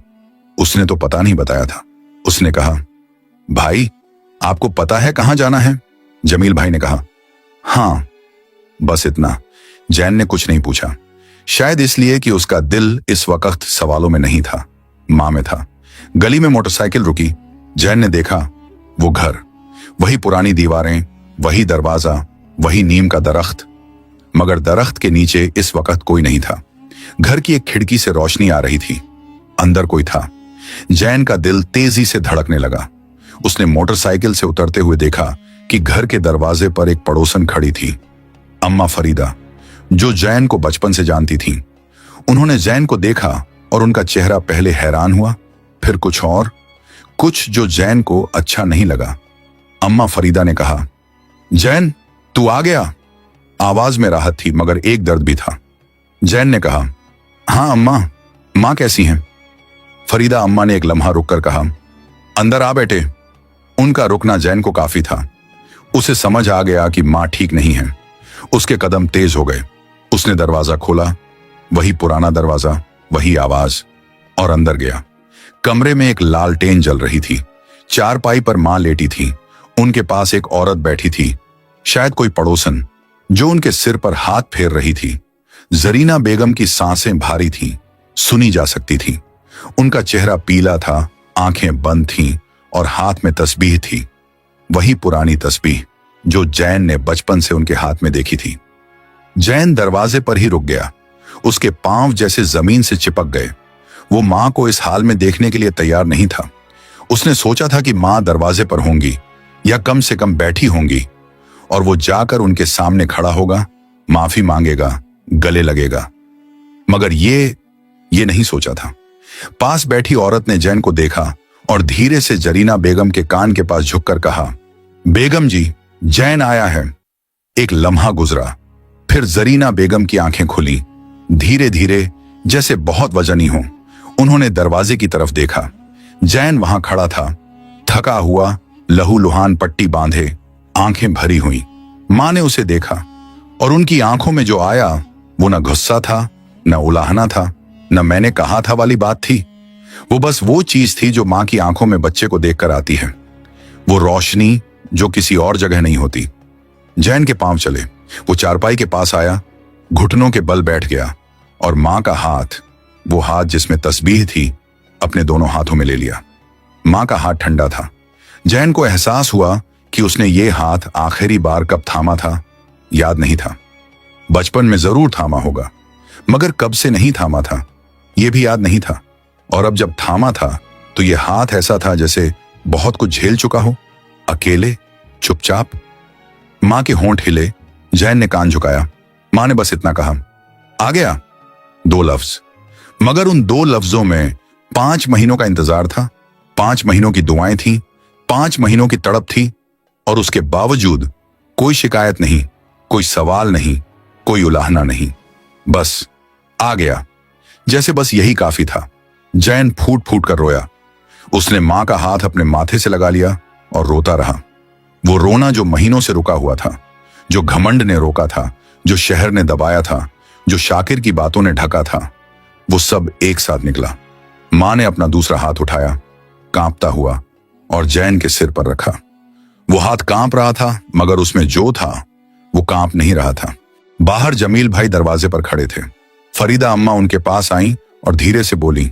उसने तो पता नहीं बताया था। उसने कहा, भाई आपको पता है कहां जाना है? जमील भाई ने कहा, हां, बस इतना। जैन ने कुछ नहीं पूछा, शायद इसलिए कि उसका दिल इस वक्त सवालों में नहीं था, मां में था। गली में मोटरसाइकिल रुकी। जैन ने देखा वो घर, वही पुरानी दीवारें, वही दरवाजा, वही नीम का दरख्त, मगर दरख्त के नीचे इस वक्त कोई नहीं था। घर की एक खिड़की से रोशनी आ रही थी, अंदर कोई था। जैन का दिल तेजी से धड़कने लगा। उसने मोटरसाइकिल से उतरते हुए देखा कि घर के दरवाजे पर एक पड़ोसन खड़ी थी, अम्मा फरीदा, जो जैन को बचपन से जानती थी। उन्होंने जैन को देखा और उनका चेहरा पहले हैरान हुआ, फिर कुछ और, कुछ जो जैन को अच्छा नहीं लगा। अम्मा फरीदा ने कहा, जैन तू आ गया। आवाज में राहत थी मगर एक दर्द भी था। जैन ने कहा, हाँ अम्मा, मां कैसी हैं? फरीदा अम्मा ने एक लम्हा रुककर कहा, अंदर आ बेटे। उनका रुकना जैन को काफी था। उसे समझ आ गया कि मां ठीक नहीं है। उसके कदम तेज हो गए। उसने दरवाजा खोला, वही पुराना दरवाजा, वही आवाज, और अंदर गया। कमरे में एक लालटेन जल रही थी। चारपाई पर मां लेटी थी। उनके पास एक औरत बैठी थी, शायद कोई पड़ोसन, जो उनके सिर पर हाथ फेर रही थी। जरीना बेगम की सांसें भारी थीं, सुनी जा सकती थी। उनका चेहरा पीला था, आंखें बंद थीं और हाथ में तस्बीह थी, वही पुरानी तस्बीह जो जैन ने बचपन से उनके हाथ में देखी थी। जैन दरवाजे पर ही रुक गया। उसके पांव जैसे जमीन से चिपक गए। वो मां को इस हाल में देखने के लिए तैयार नहीं था। उसने सोचा था कि मां दरवाजे पर होंगी या कम से कम बैठी होंगी और वो जाकर उनके सामने खड़ा होगा, माफी मांगेगा, गले लगेगा, मगर ये नहीं सोचा था। पास बैठी औरत ने जैन को देखा और धीरे से जरीना बेगम के कान के पास झुककर कहा, बेगम जी, जैन आया है। एक लम्हा गुजरा, फिर जरीना बेगम की आंखें खुली, धीरे धीरे, जैसे बहुत वजनी हो। उन्होंने दरवाजे की तरफ देखा। जैन वहां खड़ा था, थका हुआ, लहूलुहान पट्टी बांधे, आंखें भरी हुई। मां ने उसे देखा और उनकी आंखों में जो आया वो न गुस्सा था, न उलाहना था, न मैंने कहा था वाली बात थी। वो बस वो चीज थी जो मां की आंखों में बच्चे को देखकर आती है, वो रोशनी जो किसी और जगह नहीं होती। जैन के पांव चले। वो चारपाई के पास आया, घुटनों के बल बैठ गया और मां का हाथ, वो हाथ जिसमें तस्बीह थी, अपने दोनों हाथों में ले लिया। मां का हाथ ठंडा था। जैन को एहसास हुआ कि उसने ये हाथ आखिरी बार कब थामा था, याद नहीं था। बचपन में जरूर थामा होगा, मगर कब से नहीं थामा था यह भी याद नहीं था। और अब जब थामा था तो यह हाथ ऐसा था जैसे बहुत कुछ झेल चुका हो, अकेले, चुपचाप। मां के होंठ हिले। जैन ने कान झुकाया। मां ने बस इतना कहा, आ गया। 2 लफ्ज, मगर उन 2 लफ्जों में 5 महीनों का इंतजार था, 5 महीनों की दुआएं थी, 5 महीनों की तड़प थी। और उसके बावजूद कोई शिकायत नहीं, कोई सवाल नहीं, कोई उलाहना नहीं, बस आ गया। जैसे बस यही काफी था। जैन फूट फूट कर रोया। उसने मां का हाथ अपने माथे से लगा लिया और रोता रहा। वो रोना जो महीनों से रुका हुआ था, जो घमंड ने रोका था, जो शहर ने दबाया था, जो शाकिर की बातों ने ढका था, वो सब एक साथ निकला। मां ने अपना दूसरा हाथ उठाया, कांपता हुआ, और जैन के सिर पर रखा। वो हाथ कांप रहा था, मगर उसमें जो था वो कांप नहीं रहा था। बाहर जमील भाई दरवाजे पर खड़े थे। फरीदा अम्मा उनके पास आईं और धीरे से बोली,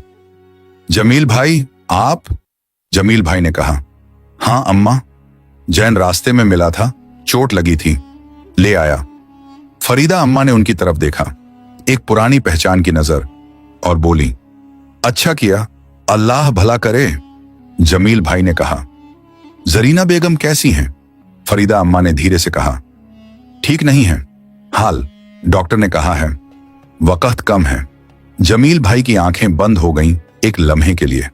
जमील भाई आप? जमील भाई ने कहा, हां अम्मा, जैन रास्ते में मिला था, चोट लगी थी, ले आया। फरीदा अम्मा ने उनकी तरफ देखा, एक पुरानी पहचान की नजर, और बोली, अच्छा किया, अल्लाह भला करे। जमील भाई ने कहा, जरीना बेगम कैसी हैं? फरीदा अम्मा ने धीरे से कहा, ठीक नहीं है, हाल डॉक्टर ने कहा है, वक्त कम है। जमील भाई की आंखें बंद हो गईं एक लम्हे के लिए।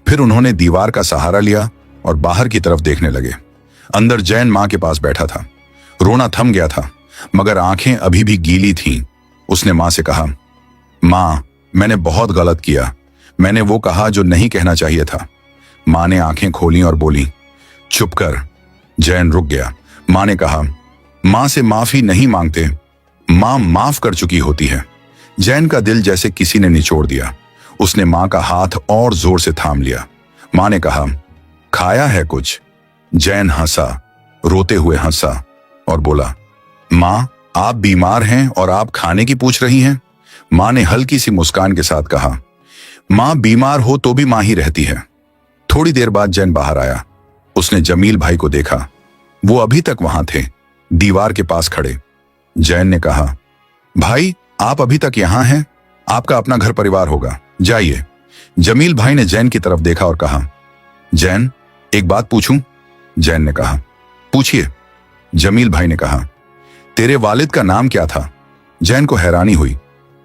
फिर उन्होंने दीवार का सहारा लिया और बाहर की तरफ देखने लगे। अंदर जैन मां के पास बैठा था। रोना थम गया था, मगर आंखें अभी भी गीली थीं। उसने मां से कहा, मां, मैंने बहुत गलत किया, मैंने वो कहा जो नहीं कहना चाहिए था। मां ने आंखें खोली और बोली, चुप कर। जैन रुक गया। मां ने कहा, मां से माफी नहीं मांगते, मां माफ कर चुकी होती है। जैन का दिल जैसे किसी ने निचोड़ दिया। उसने मां का हाथ और जोर से थाम लिया। मां ने कहा, खाया है कुछ? जैन हंसा, रोते हुए हंसा, और बोला, मां, आप बीमार हैं और आप खाने की पूछ रही हैं? मां ने हल्की सी मुस्कान के साथ कहा, मां बीमार हो तो भी मां ही रहती है। थोड़ी देर बाद जैन बाहर आया। उसने जमील भाई को देखा। वो अभी तक वहां थे, दीवार के पास खड़े। जैन ने कहा, भाई, आप अभी तक यहां हैं? आपका अपना घर परिवार होगा, जाइए। जमील भाई ने जैन की तरफ देखा और कहा, जैन, एक बात पूछूं? जैन ने कहा, पूछिए। जमील भाई ने कहा, तेरे वालिद का नाम क्या था? जैन को हैरानी हुई।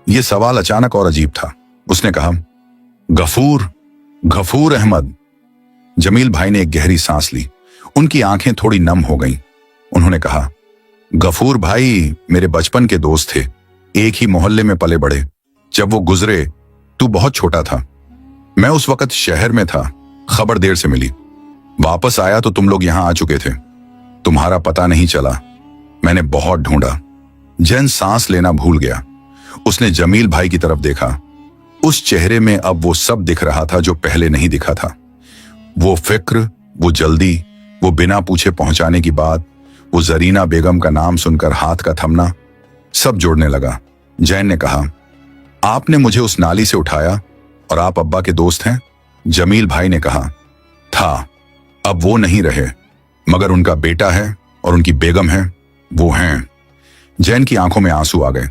यह सवाल अचानक और अजीब था। उसने कहा, गफूर, गफूर अहमद। जमील भाई ने एक गहरी सांस ली। उनकी आंखें थोड़ी नम हो गईं। उन्होंने कहा, गफूर भाई मेरे बचपन के दोस्त थे, एक ही मोहल्ले में पले बढ़े। जब वो गुजरे तू बहुत छोटा था। मैं उस वक्त शहर में था, खबर देर से मिली। वापस आया तो तुम लोग यहां आ चुके थे। तुम्हारा पता नहीं चला, मैंने बहुत ढूंढा। जैन सांस लेना भूल गया। उसने जमील भाई की तरफ देखा। उस चेहरे में अब वो सब दिख रहा था जो पहले नहीं दिखा था। वो फिक्र, वो जल्दी, वो बिना पूछे पहुंचाने की बात, वो जरीना बेगम का नाम सुनकर हाथ का थमना, सब जोड़ने लगा। जैन ने कहा, आपने मुझे उस नाली से उठाया और आप अब्बा के दोस्त हैं? जमील भाई ने कहा, था, अब वो नहीं रहे, मगर उनका बेटा है और उनकी बेगम है, वो हैं। जैन की आंखों में आंसू आ गए,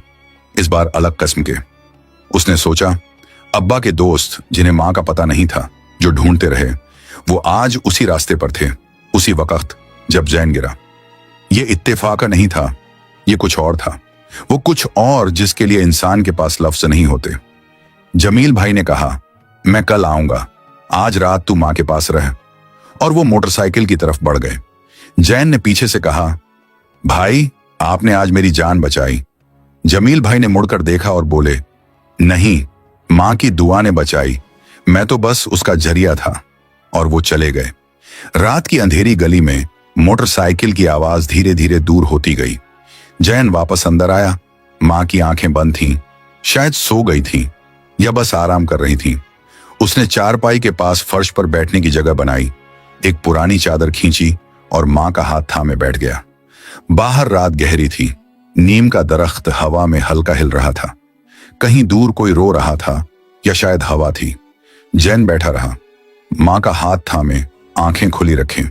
इस बार अलग किस्म के। उसने सोचा, अब्बा के दोस्त जिन्हें मां का पता नहीं था, जो ढूंढते रहे, वो आज उसी रास्ते पर थे, उसी वक्त जब जैन गिरा। ये इत्तेफाक नहीं था, ये कुछ और था। वो कुछ और जिसके लिए इंसान के पास लफ्ज नहीं होते। जमील भाई ने कहा, मैं कल आऊंगा, आज रात तू मां के पास रह। और वो मोटरसाइकिल की तरफ बढ़ गए। जैन ने पीछे से कहा, भाई, आपने आज मेरी जान बचाई। जमील भाई ने मुड़कर देखा और बोले, नहीं, मां की दुआ ने बचाई, मैं तो बस उसका जरिया था। और वो चले गए। रात की अंधेरी गली में मोटरसाइकिल की आवाज धीरे धीरे दूर होती गई। जैन वापस अंदर आया। मां की आंखें बंद थीं, शायद सो गई थीं या बस आराम कर रही थीं। उसने चारपाई के पास फर्श पर बैठने की जगह बनाई, एक पुरानी चादर खींची और मां का हाथ थामे बैठ गया। बाहर रात गहरी थी। नीम का दरख्त हवा में हल्का हिल रहा था। कहीं दूर कोई रो रहा था या शायद हवा थी। जैन बैठा रहा, मां का हाथ थामे, आंखें खुली रखें,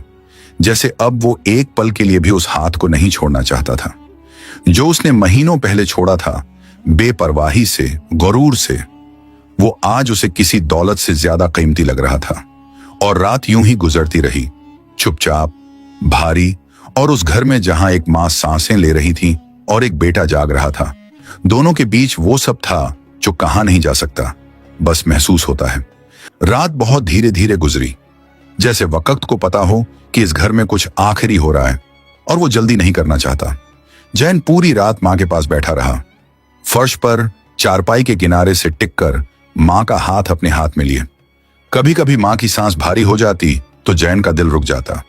जैसे अब वो एक पल के लिए भी उस हाथ को नहीं छोड़ना चाहता था। जो उसने महीनों पहले छोड़ा था, बेपरवाही से, गुरूर से, वो आज उसे किसी दौलत से ज्यादा कीमती लग रहा था। और रात यूं ही गुजरती रही, चुपचाप, भारी, और उस घर में जहां एक मां सांसें ले रही थी और एक बेटा जाग रहा था, दोनों के बीच वो सब था जो कहा नहीं जा सकता, बस महसूस होता है। रात बहुत धीरे धीरे गुजरी, जैसे वक्त को पता हो कि इस घर में कुछ आखिरी हो रहा है और वो जल्दी नहीं करना चाहता। जैन पूरी रात मां के पास बैठा रहा, फर्श पर चारपाई के किनारे से टिककर मां का हाथ अपने हाथ में लिए। कभी कभी मां की सांस भारी हो जाती तो जैन का दिल रुक जाता,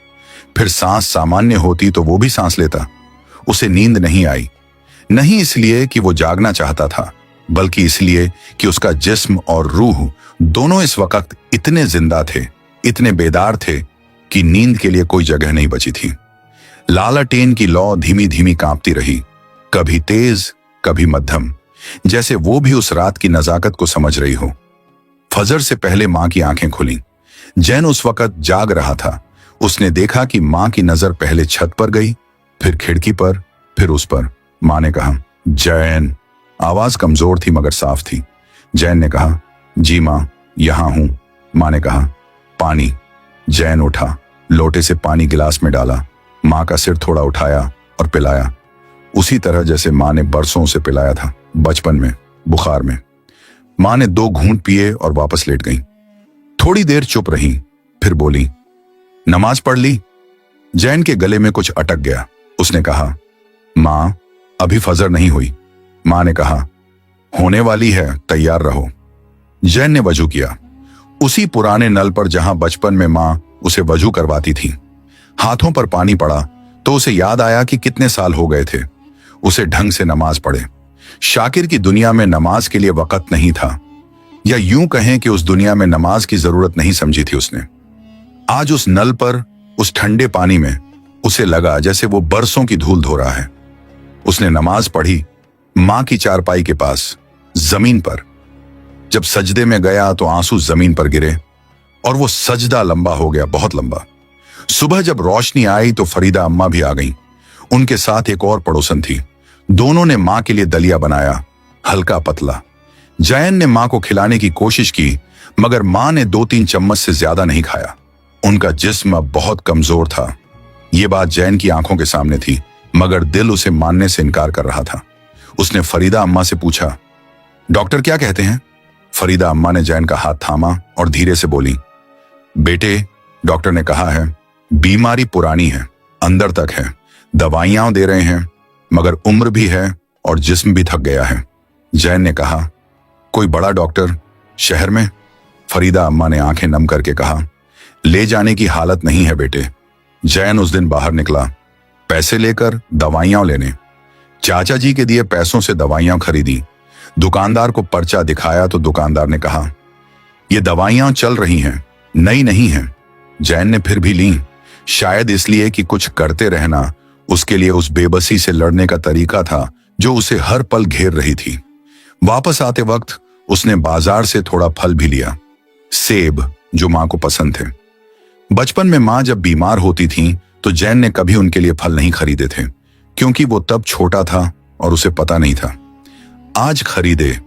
फिर सांस सामान्य होती तो वो भी सांस लेता। उसे नींद नहीं आई, नहीं इसलिए कि वो जागना चाहता था, बल्कि इसलिए कि उसका जिस्म और रूह दोनों इस वक्त इतने जिंदा थे, इतने बेदार थे कि नींद के लिए कोई जगह नहीं बची थी। लालटेन की लौ धीमी धीमी कांपती रही, कभी तेज, कभी मध्यम, जैसे वो भी उस रात की नजाकत को समझ रही हो। फजर से पहले मां की आंखें खुली। जैन उस वक्त जाग रहा था। उसने देखा कि मां की नजर पहले छत पर गई, फिर खिड़की पर, फिर उस पर। मां ने कहा, जैन। आवाज कमजोर थी मगर साफ थी। जैन ने कहा, जी मां, यहां हूं। मां ने कहा, पानी। जैन उठा, लोटे से पानी गिलास में डाला, मां का सिर थोड़ा उठाया और पिलाया, उसी तरह जैसे मां ने बरसों से पिलाया था, बचपन में, बुखार में। मां ने 2 घूंट पिए और वापस लेट गई। थोड़ी देर चुप रही, फिर बोली, नमाज पढ़ ली? जैन के गले में कुछ अटक गया। उसने कहा, मां, अभी फजर नहीं हुई। मां ने कहा, होने वाली है, तैयार रहो। जैन ने वजू किया, उसी पुराने नल पर जहां बचपन में मां उसे वजू करवाती थी। हाथों पर पानी पड़ा तो उसे याद आया कि कितने साल हो गए थे उसे ढंग से नमाज पढ़े। शाकिर की दुनिया में नमाज के लिए वक्त नहीं था, या यूं कहें कि उस दुनिया में नमाज की जरूरत नहीं समझी थी उसने। आज उस नल पर, उस ठंडे पानी में उसे लगा जैसे वो बरसों की धूल धो रहा है। उसने नमाज पढ़ी मां की चारपाई के पास, जमीन पर। जब सजदे में गया तो आंसू जमीन पर गिरे और वो सजदा लंबा हो गया, बहुत लंबा। सुबह जब रोशनी आई तो फरीदा अम्मा भी आ गई। उनके साथ एक और पड़ोसन थी। दोनों ने मां के लिए दलिया बनाया, हल्का पतला। जैन ने मां को खिलाने की कोशिश की, मगर मां ने 2-3 चम्मच से ज्यादा नहीं खाया। उनका जिस्म अब बहुत कमजोर था। ये बात जैन की आंखों के सामने थी, मगर दिल उसे मानने से इनकार कर रहा था। उसने फरीदा अम्मा से पूछा, डॉक्टर क्या कहते हैं? फरीदा अम्मा ने जैन का हाथ थामा और धीरे से बोली, बेटे, डॉक्टर ने कहा है बीमारी पुरानी है, अंदर तक है, दवाइयां दे रहे हैं, मगर उम्र भी है और जिस्म भी थक गया है। जैन ने कहा, कोई बड़ा डॉक्टर शहर में? फरीदा अम्मा ने आंखें नम करके कहा, ले जाने की हालत नहीं है बेटे। जैन उस दिन बाहर निकला, पैसे लेकर दवाइयां लेने। चाचा जी के दिए पैसों से दवाइयां खरीदी। दुकानदार को पर्चा दिखाया तो दुकानदार ने कहा, ये दवाइयां चल रही हैं, नई नहीं हैं। जैन ने फिर भी ली, शायद इसलिए कि कुछ करते रहना उसके लिए उस बेबसी से लड़ने का तरीका था जो उसे हर पल घेर रही थी। वापस आते वक्त उसने बाजार से थोड़ा फल भी लिया, सेब, जो मां को पसंद थे। बचपन में मां जब बीमार होती थी तो जैन ने कभी उनके लिए फल नहीं खरीदे थे, क्योंकि वो तब छोटा था और उसे पता नहीं था। आज खरीदे,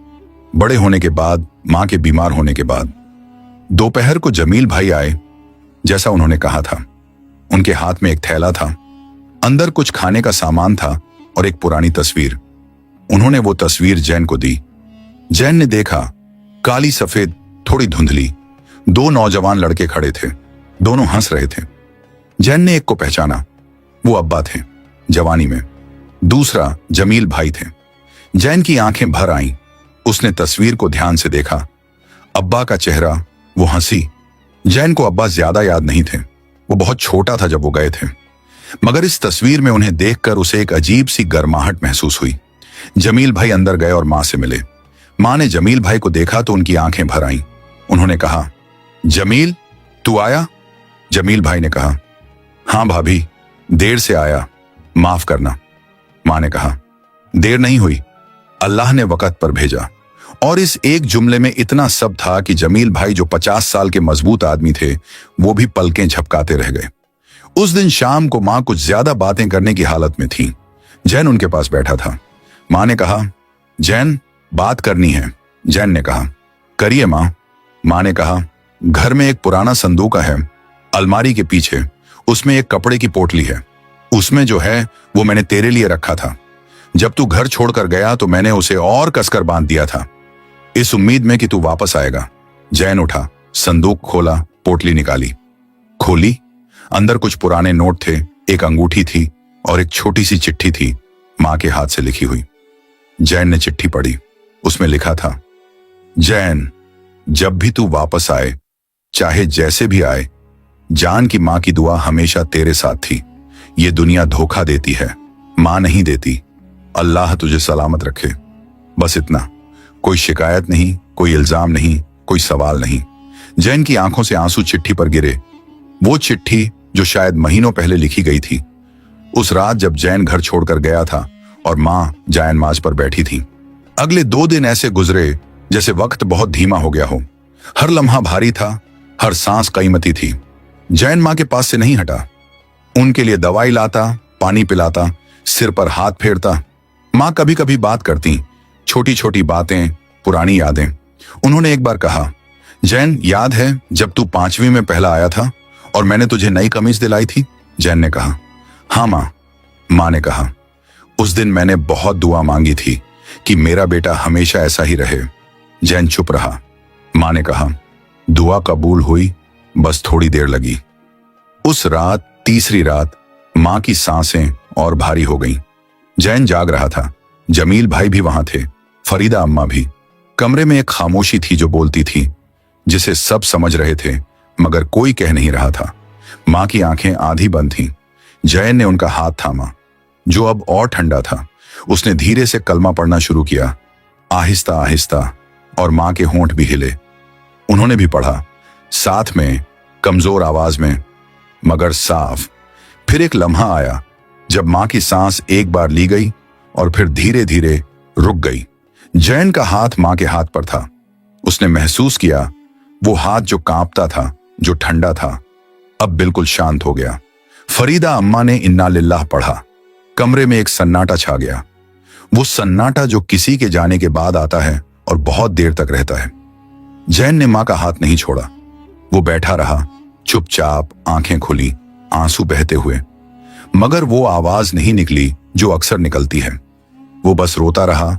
बड़े होने के बाद, मां के बीमार होने के बाद। दोपहर को जमील भाई आए, जैसा उन्होंने कहा था। उनके हाथ में एक थैला था, अंदर कुछ खाने का सामान था और एक पुरानी तस्वीर। उन्होंने वो तस्वीर जैन को दी। जैन ने देखा, काली सफेद, थोड़ी धुंधली, 2 नौजवान लड़के खड़े थे, दोनों हंस रहे थे। जैन ने एक को पहचाना, वो अब्बा थे, जवानी में। दूसरा जमील भाई थे। जैन की आंखें भर आईं। उसने तस्वीर को ध्यान से देखा। अब्बा का चेहरा, वो हंसी। जैन को अब्बा ज्यादा याद नहीं थे, वो बहुत छोटा था जब वो गए थे, मगर इस तस्वीर में उन्हें देखकर उसे एक अजीब सी गर्माहट महसूस हुई। जमील भाई अंदर गए और मां से मिले। मां ने जमील भाई को देखा तो उनकी आंखें भर आईं। उन्होंने कहा, जमील, तू आया? जमील भाई ने कहा, हां भाभी, देर से आया, माफ करना। मां ने कहा, देर नहीं हुई, अल्लाह ने वक़्त पर भेजा। और इस एक जुमले में इतना सब था कि जमील भाई, जो 50 साल के मजबूत आदमी थे, वो भी पलकें झपकाते रह गए। उस दिन शाम को मां कुछ ज्यादा बातें करने की हालत में थी। जैन उनके पास बैठा था। माँ ने कहा, जैन बात करनी है। जैन ने कहा, करिए माँ। माँ ने कहा, घर में एक पुराना संदूक है, अलमारी के पीछे, उसमें एक कपड़े की पोटली है। उसमें जो है वो मैंने तेरे लिए रखा था। जब तू घर छोड़कर गया तो मैंने उसे और कसकर बांध दिया था, इस उम्मीद में कि तू वापस आएगा। जैन उठा, संदूक खोला, पोटली निकाली। खोली, अंदर कुछ पुराने नोट थे, एक अंगूठी थी और एक छोटी सी चिट्ठी थी, मां के हाथ से लिखी हुई। जैन ने चिट्ठी पढ़ी। उसमें लिखा था, जैन, जब भी तू वापस आए, चाहे जैसे भी आए, जान की मां की दुआ हमेशा तेरे साथ थी। ये दुनिया धोखा देती है, मां नहीं देती। अल्लाह तुझे सलामत रखे। बस इतना, कोई शिकायत नहीं, कोई इल्जाम नहीं, कोई सवाल नहीं। जैन की आंखों से आंसू चिट्ठी पर गिरे। वो चिट्ठी जो शायद महीनों पहले लिखी गई थी, उस रात जब जैन घर छोड़कर गया था और मां जायनमाज पर बैठी थी। अगले 2 दिन ऐसे गुजरे जैसे वक्त बहुत धीमा हो गया हो। हर लम्हा भारी था, हर सांस कीमती थी। जैन मां के पास से नहीं हटा। उनके लिए दवाई लाता, पानी पिलाता, सिर पर हाथ फेरता। मां कभी कभी बात करती, छोटी छोटी बातें, पुरानी यादें। उन्होंने एक बार कहा, जैन, याद है जब तू 5वीं में पहला आया था और मैंने तुझे नई कमीज दिलाई थी? जैन ने कहा, हाँ मां। मां ने कहा, उस दिन मैंने बहुत दुआ मांगी थी कि मेरा बेटा हमेशा ऐसा ही रहे। जैन चुप रहा। मां ने कहा, दुआ कबूल हुई, बस थोड़ी देर लगी। उस रात, तीसरी रात, मां की सांसें और भारी हो गईं। जैन जाग रहा था। जमील भाई भी वहां थे, फरीदा अम्मा भी। कमरे में एक खामोशी थी जो बोलती थी, जिसे सब समझ रहे थे मगर कोई कह नहीं रहा था। मां की आंखें आधी बंद थीं। जैन ने उनका हाथ थामा, जो अब और ठंडा था। उसने धीरे से कलमा पढ़ना शुरू किया, आहिस्ता आहिस्ता, और मां के होंठ भी हिले। उन्होंने भी पढ़ा, साथ में, कमजोर आवाज में, मगर साफ। फिर एक लम्हा आया जब मां की सांस एक बार ली गई और फिर धीरे धीरे रुक गई। जैन का हाथ मां के हाथ पर था। उसने महसूस किया, वो हाथ जो कांपता था, जो ठंडा था, अब बिल्कुल शांत हो गया। फरीदा अम्मा ने इन्ना लिल्लाह पढ़ा। कमरे में एक सन्नाटा छा गया। वो सन्नाटा जो किसी के जाने के बाद आता है और बहुत देर तक रहता है। जैन ने मां का हाथ नहीं छोड़ा। वो बैठा रहा, चुपचाप, आंखें खुली, आंसू बहते हुए। मगर वो आवाज नहीं निकली जो अक्सर निकलती है। वो बस रोता रहा,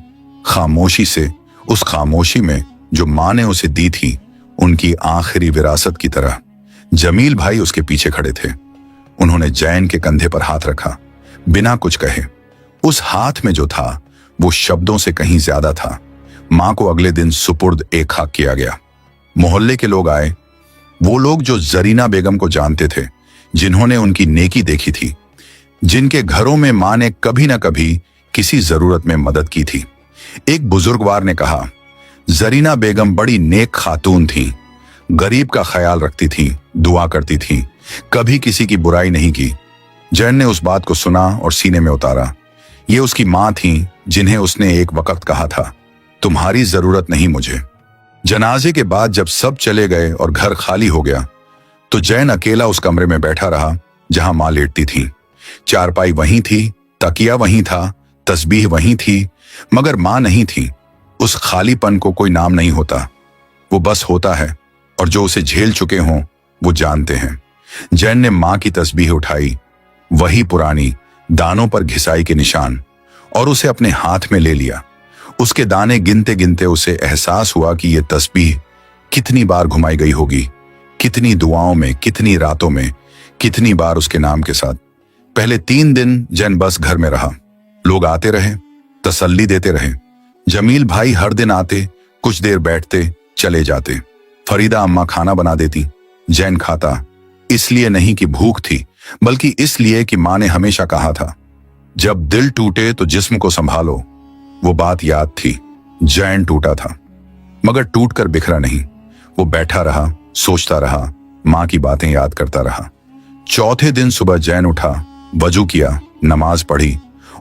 खामोशी से, उस खामोशी में जो मां ने उसे दी थी, उनकी आखिरी विरासत की तरह। जमील भाई उसके पीछे खड़े थे। उन्होंने जैन के कंधे पर हाथ रखा, बिना कुछ कहे। उस हाथ में जो था वो शब्दों से कहीं ज्यादा था। मां को अगले दिन सुपुर्द एक खाक किया गया। मोहल्ले के लोग आए, वो लोग जो जरीना बेगम को जानते थे, जिन्होंने उनकी नेकी देखी थी, जिनके घरों में मां ने कभी ना कभी किसी जरूरत में मदद की थी। एक बुजुर्गवार ने कहा, जरीना बेगम बड़ी नेक खातून थी, गरीब का ख्याल रखती थी, दुआ करती थी, कभी किसी की बुराई नहीं की। जैन ने उस बात को सुना और सीने में उतारा। ये उसकी मां थी, जिन्हें उसने एक वक्त कहा था, तुम्हारी जरूरत नहीं मुझे। जनाजे के बाद जब सब चले गए और घर खाली हो गया, तो जैन अकेला उस कमरे में बैठा रहा जहां मां लेटती थी। चारपाई वहीं थी, तकिया वहीं था, तस्बीह वहीं थी, मगर मां नहीं थी। उस खालीपन को कोई नाम नहीं होता, वो बस होता है, और जो उसे झेल चुके हों वो जानते हैं। जैन ने मां की तस्बीह उठाई, वही पुरानी, दानों पर घिसाई के निशान, और उसे अपने हाथ में ले लिया। उसके दाने गिनते गिनते उसे एहसास हुआ कि यह तस्बीह कितनी बार घुमाई गई होगी, कितनी दुआओं में, कितनी रातों में, कितनी बार उसके नाम के साथ। पहले 3 दिन जैन बस घर में रहा। लोग आते रहे, तसल्ली देते रहे। जमील भाई हर दिन आते, कुछ देर बैठते, चले जाते। फरीदा अम्मा खाना बना देती। जैन खाता, इसलिए नहीं कि भूख थी, बल्कि इसलिए कि मां ने हमेशा कहा था, जब दिल टूटे तो जिस्म को संभालो। वो बात याद थी। जैन टूटा था, मगर टूटकर बिखरा नहीं। वो बैठा रहा, सोचता रहा, मां की बातें याद करता रहा। चौथे दिन सुबह जैन उठा, वजू किया, नमाज पढ़ी,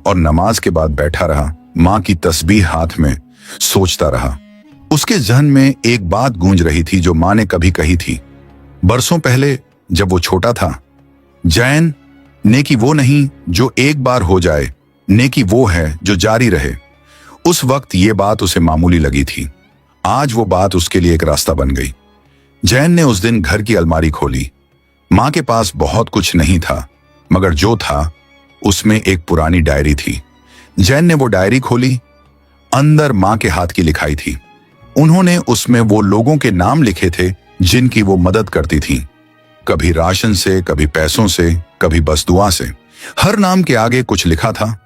और नमाज के बाद बैठा रहा, मां की तस्बीह हाथ में, सोचता रहा। उसके जहन में एक बात गूंज रही थी जो मां ने कभी कही थी, बरसों पहले जब वो छोटा था। जैन, नेकी वो नहीं जो एक बार हो जाए, नेकी वो है जो जारी रहे। उस वक्त ये बात उसे मामूली लगी थी, आज वो बात उसके लिए एक रास्ता बन गई। जैन ने उस दिन घर की अलमारी खोली। मां के पास बहुत कुछ नहीं था, मगर जो था उसमें एक पुरानी डायरी थी। जैन ने वो डायरी खोली। अंदर मां के हाथ की लिखाई थी। उन्होंने उसमें वो लोगों के नाम लिखे थे जिनकी वो मदद करती थी, कभी राशन से, कभी पैसों से, कभी बस दुआ से। हर नाम के आगे कुछ लिखा था।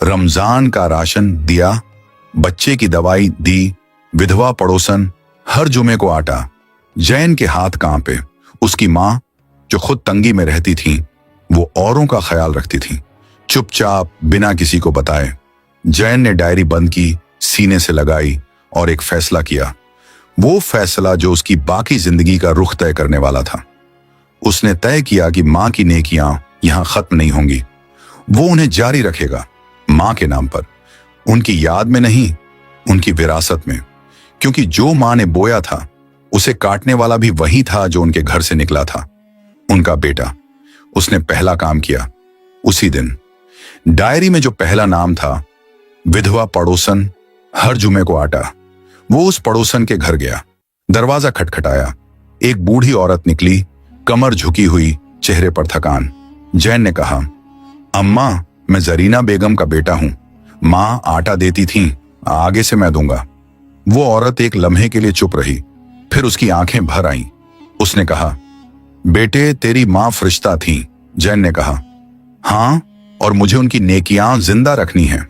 रमजान का राशन दिया, बच्चे की दवाई दी, विधवा पड़ोसन, हर जुमे को आटा। जैन के हाथ कांपे। उसकी मां जो खुद तंगी में रहती थी, वो औरों का ख्याल रखती थी, चुपचाप बिना किसी को बताए। जैन ने डायरी बंद की, सीने से लगाई और एक फैसला किया। वो फैसला जो उसकी बाकी जिंदगी का रुख तय करने वाला था। उसने तय किया कि मां की नेकियां यहां खत्म नहीं होंगी। वो उन्हें जारी रखेगा, मां के नाम पर, उनकी याद में नहीं, उनकी विरासत में। क्योंकि जो मां ने बोया था उसे काटने वाला भी वही था जो उनके घर से निकला था, उनका बेटा। उसने पहला काम किया उसी दिन। डायरी में जो पहला नाम था, विधवा पड़ोसन, हर जुमे को आटा, वो उस पड़ोसन के घर गया। दरवाजा खटखटाया। एक बूढ़ी औरत निकली, कमर झुकी हुई, चेहरे पर थकान। जैन ने कहा, अम्मा, मैं जरीना बेगम का बेटा हूं। मां आटा देती थी, आगे से मैं दूंगा। वो औरत एक लम्हे के लिए चुप रही, फिर उसकी आंखें भर आईं। उसने कहा, बेटे, तेरी मां फरिश्ता थी। जैन ने कहा, हां, और मुझे उनकी नेकियां जिंदा रखनी है।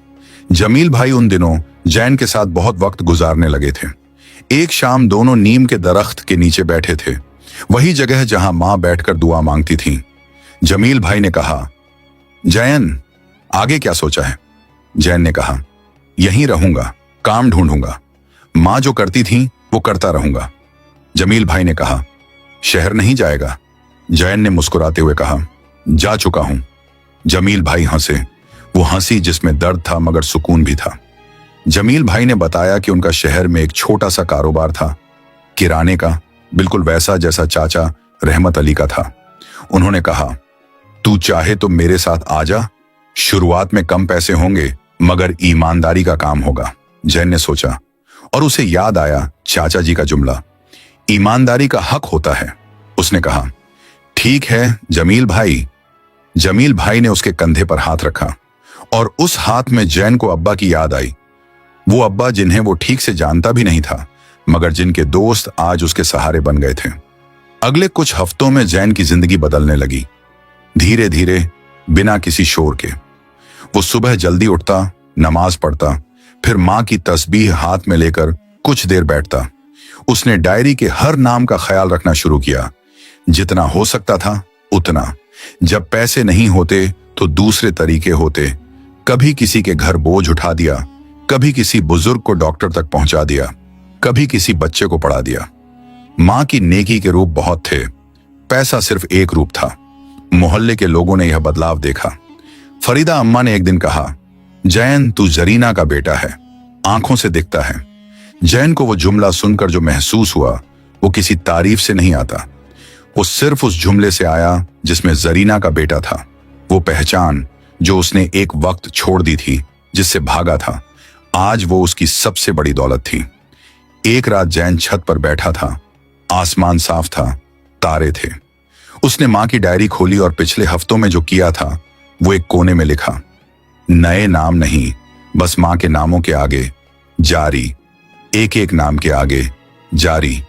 जमील भाई उन दिनों जैन के साथ बहुत वक्त गुजारने लगे थे। एक शाम दोनों नीम के दरख्त के नीचे बैठे थे, वही जगह जहां मां बैठकर दुआ मांगती थी। जमील भाई ने कहा, जैन, आगे क्या सोचा है? जैन ने कहा, यहीं रहूंगा, काम ढूंढूंगा, मां जो करती थी वो करता रहूंगा। जमील भाई ने कहा, शहर नहीं जाएगा? जैन ने मुस्कुराते हुए कहा, जा चुका हूं। जमील भाई हंसे। वो हंसी जिसमें दर्द था मगर सुकून भी था। जमील भाई ने बताया कि उनका शहर में एक छोटा सा कारोबार था, किराने का, बिल्कुल वैसा जैसा चाचा रहमत अली का था। उन्होंने कहा, तू चाहे तो मेरे साथ आ जा, शुरुआत में कम पैसे होंगे मगर ईमानदारी का काम होगा। जैन ने सोचा और उसे याद आया चाचा जी का जुमला, ईमानदारी का हक होता है। उसने कहा, ठीक है जमील भाई। जमील भाई ने उसके कंधे पर हाथ रखा और उस हाथ में जैन को अब्बा की याद आई। वो अब्बा जिन्हें वो ठीक से जानता भी नहीं था, मगर जिनके दोस्त आज उसके सहारे बन गए थे। अगले कुछ हफ्तों में जैन की जिंदगी बदलने लगी, धीरे धीरे, बिना किसी शोर के। वो सुबह जल्दी उठता, नमाज पढ़ता, फिर मां की तस्बीह हाथ में लेकर कुछ देर बैठता। उसने डायरी के हर नाम का ख्याल रखना शुरू किया, जितना हो सकता था उतना। जब पैसे नहीं होते तो दूसरे तरीके होते। कभी किसी के घर बोझ उठा दिया, कभी किसी बुजुर्ग को डॉक्टर तक पहुंचा दिया, कभी किसी बच्चे को पढ़ा दिया। मां की नेकी के रूप बहुत थे, पैसा सिर्फ एक रूप था। मोहल्ले के लोगों ने यह बदलाव देखा। फरीदा अम्मा ने एक दिन कहा, जैन, तू जरीना का बेटा है, आंखों से दिखता है। जैन को वो जुमला सुनकर जो महसूस हुआ वो किसी तारीफ से नहीं आता, वो सिर्फ उस जुमले से आया जिसमें जरीना का बेटा था। वो पहचान जो उसने एक वक्त छोड़ दी थी, जिससे भागा था, आज वो उसकी सबसे बड़ी दौलत थी। एक रात जैन छत पर बैठा था, आसमान साफ था, तारे थे। उसने मां की डायरी खोली और पिछले हफ्तों में जो किया था वो एक कोने में लिखा। नए नाम नहीं, बस मां के नामों के आगे जारी, एक एक नाम के आगे जारी।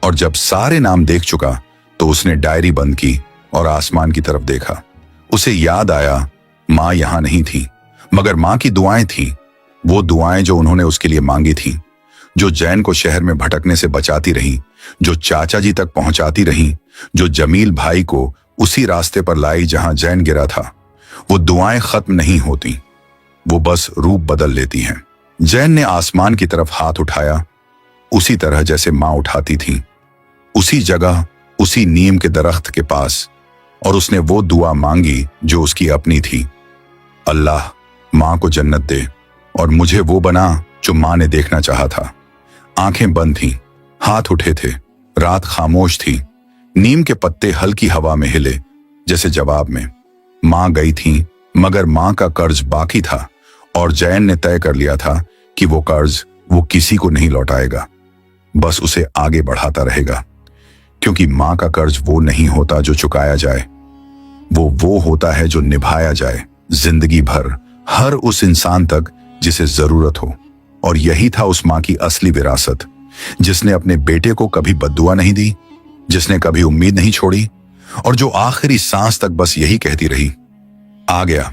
और जब सारे नाम देख चुका तो उसने डायरी बंद की और आसमान की तरफ देखा। उसे याद आया मां यहां नहीं थी, मगर मां की दुआएं थीं, वो दुआएं जो उन्होंने उसके लिए मांगी थीं, जो जैन को शहर में भटकने से बचाती रहीं, जो चाचा जी तक पहुंचाती रहीं, जो जमील भाई को उसी रास्ते पर लाई जहां जैन गिरा था। वो दुआएं खत्म नहीं होती, वो बस रूप बदल लेती हैं। जैन ने आसमान की तरफ हाथ उठाया, उसी तरह जैसे मां उठाती थी, उसी जगह, उसी नीम के दरख्त के पास, और उसने वो दुआ मांगी जो उसकी अपनी थी। अल्लाह, मां को जन्नत दे और मुझे वो बना जो मां ने देखना चाहा था। आंखें बंद थीं, हाथ उठे थे, रात खामोश थी, नीम के पत्ते हल्की हवा में हिले, जैसे जवाब में। मां गई थी, मगर मां का कर्ज बाकी था, और जयन ने तय कर लिया था कि वो कर्ज वो किसी को नहीं लौटाएगा, बस उसे आगे बढ़ाता रहेगा। क्योंकि मां का कर्ज वो नहीं होता जो चुकाया जाए, वो होता है जो निभाया जाए जिंदगी भर, हर उस इंसान तक जिसे जरूरत हो। और यही था उस मां की असली विरासत, जिसने अपने बेटे को कभी बद्दुआ नहीं दी, जिसने कभी उम्मीद नहीं छोड़ी, और जो आखिरी सांस तक बस यही कहती रही, आ गया।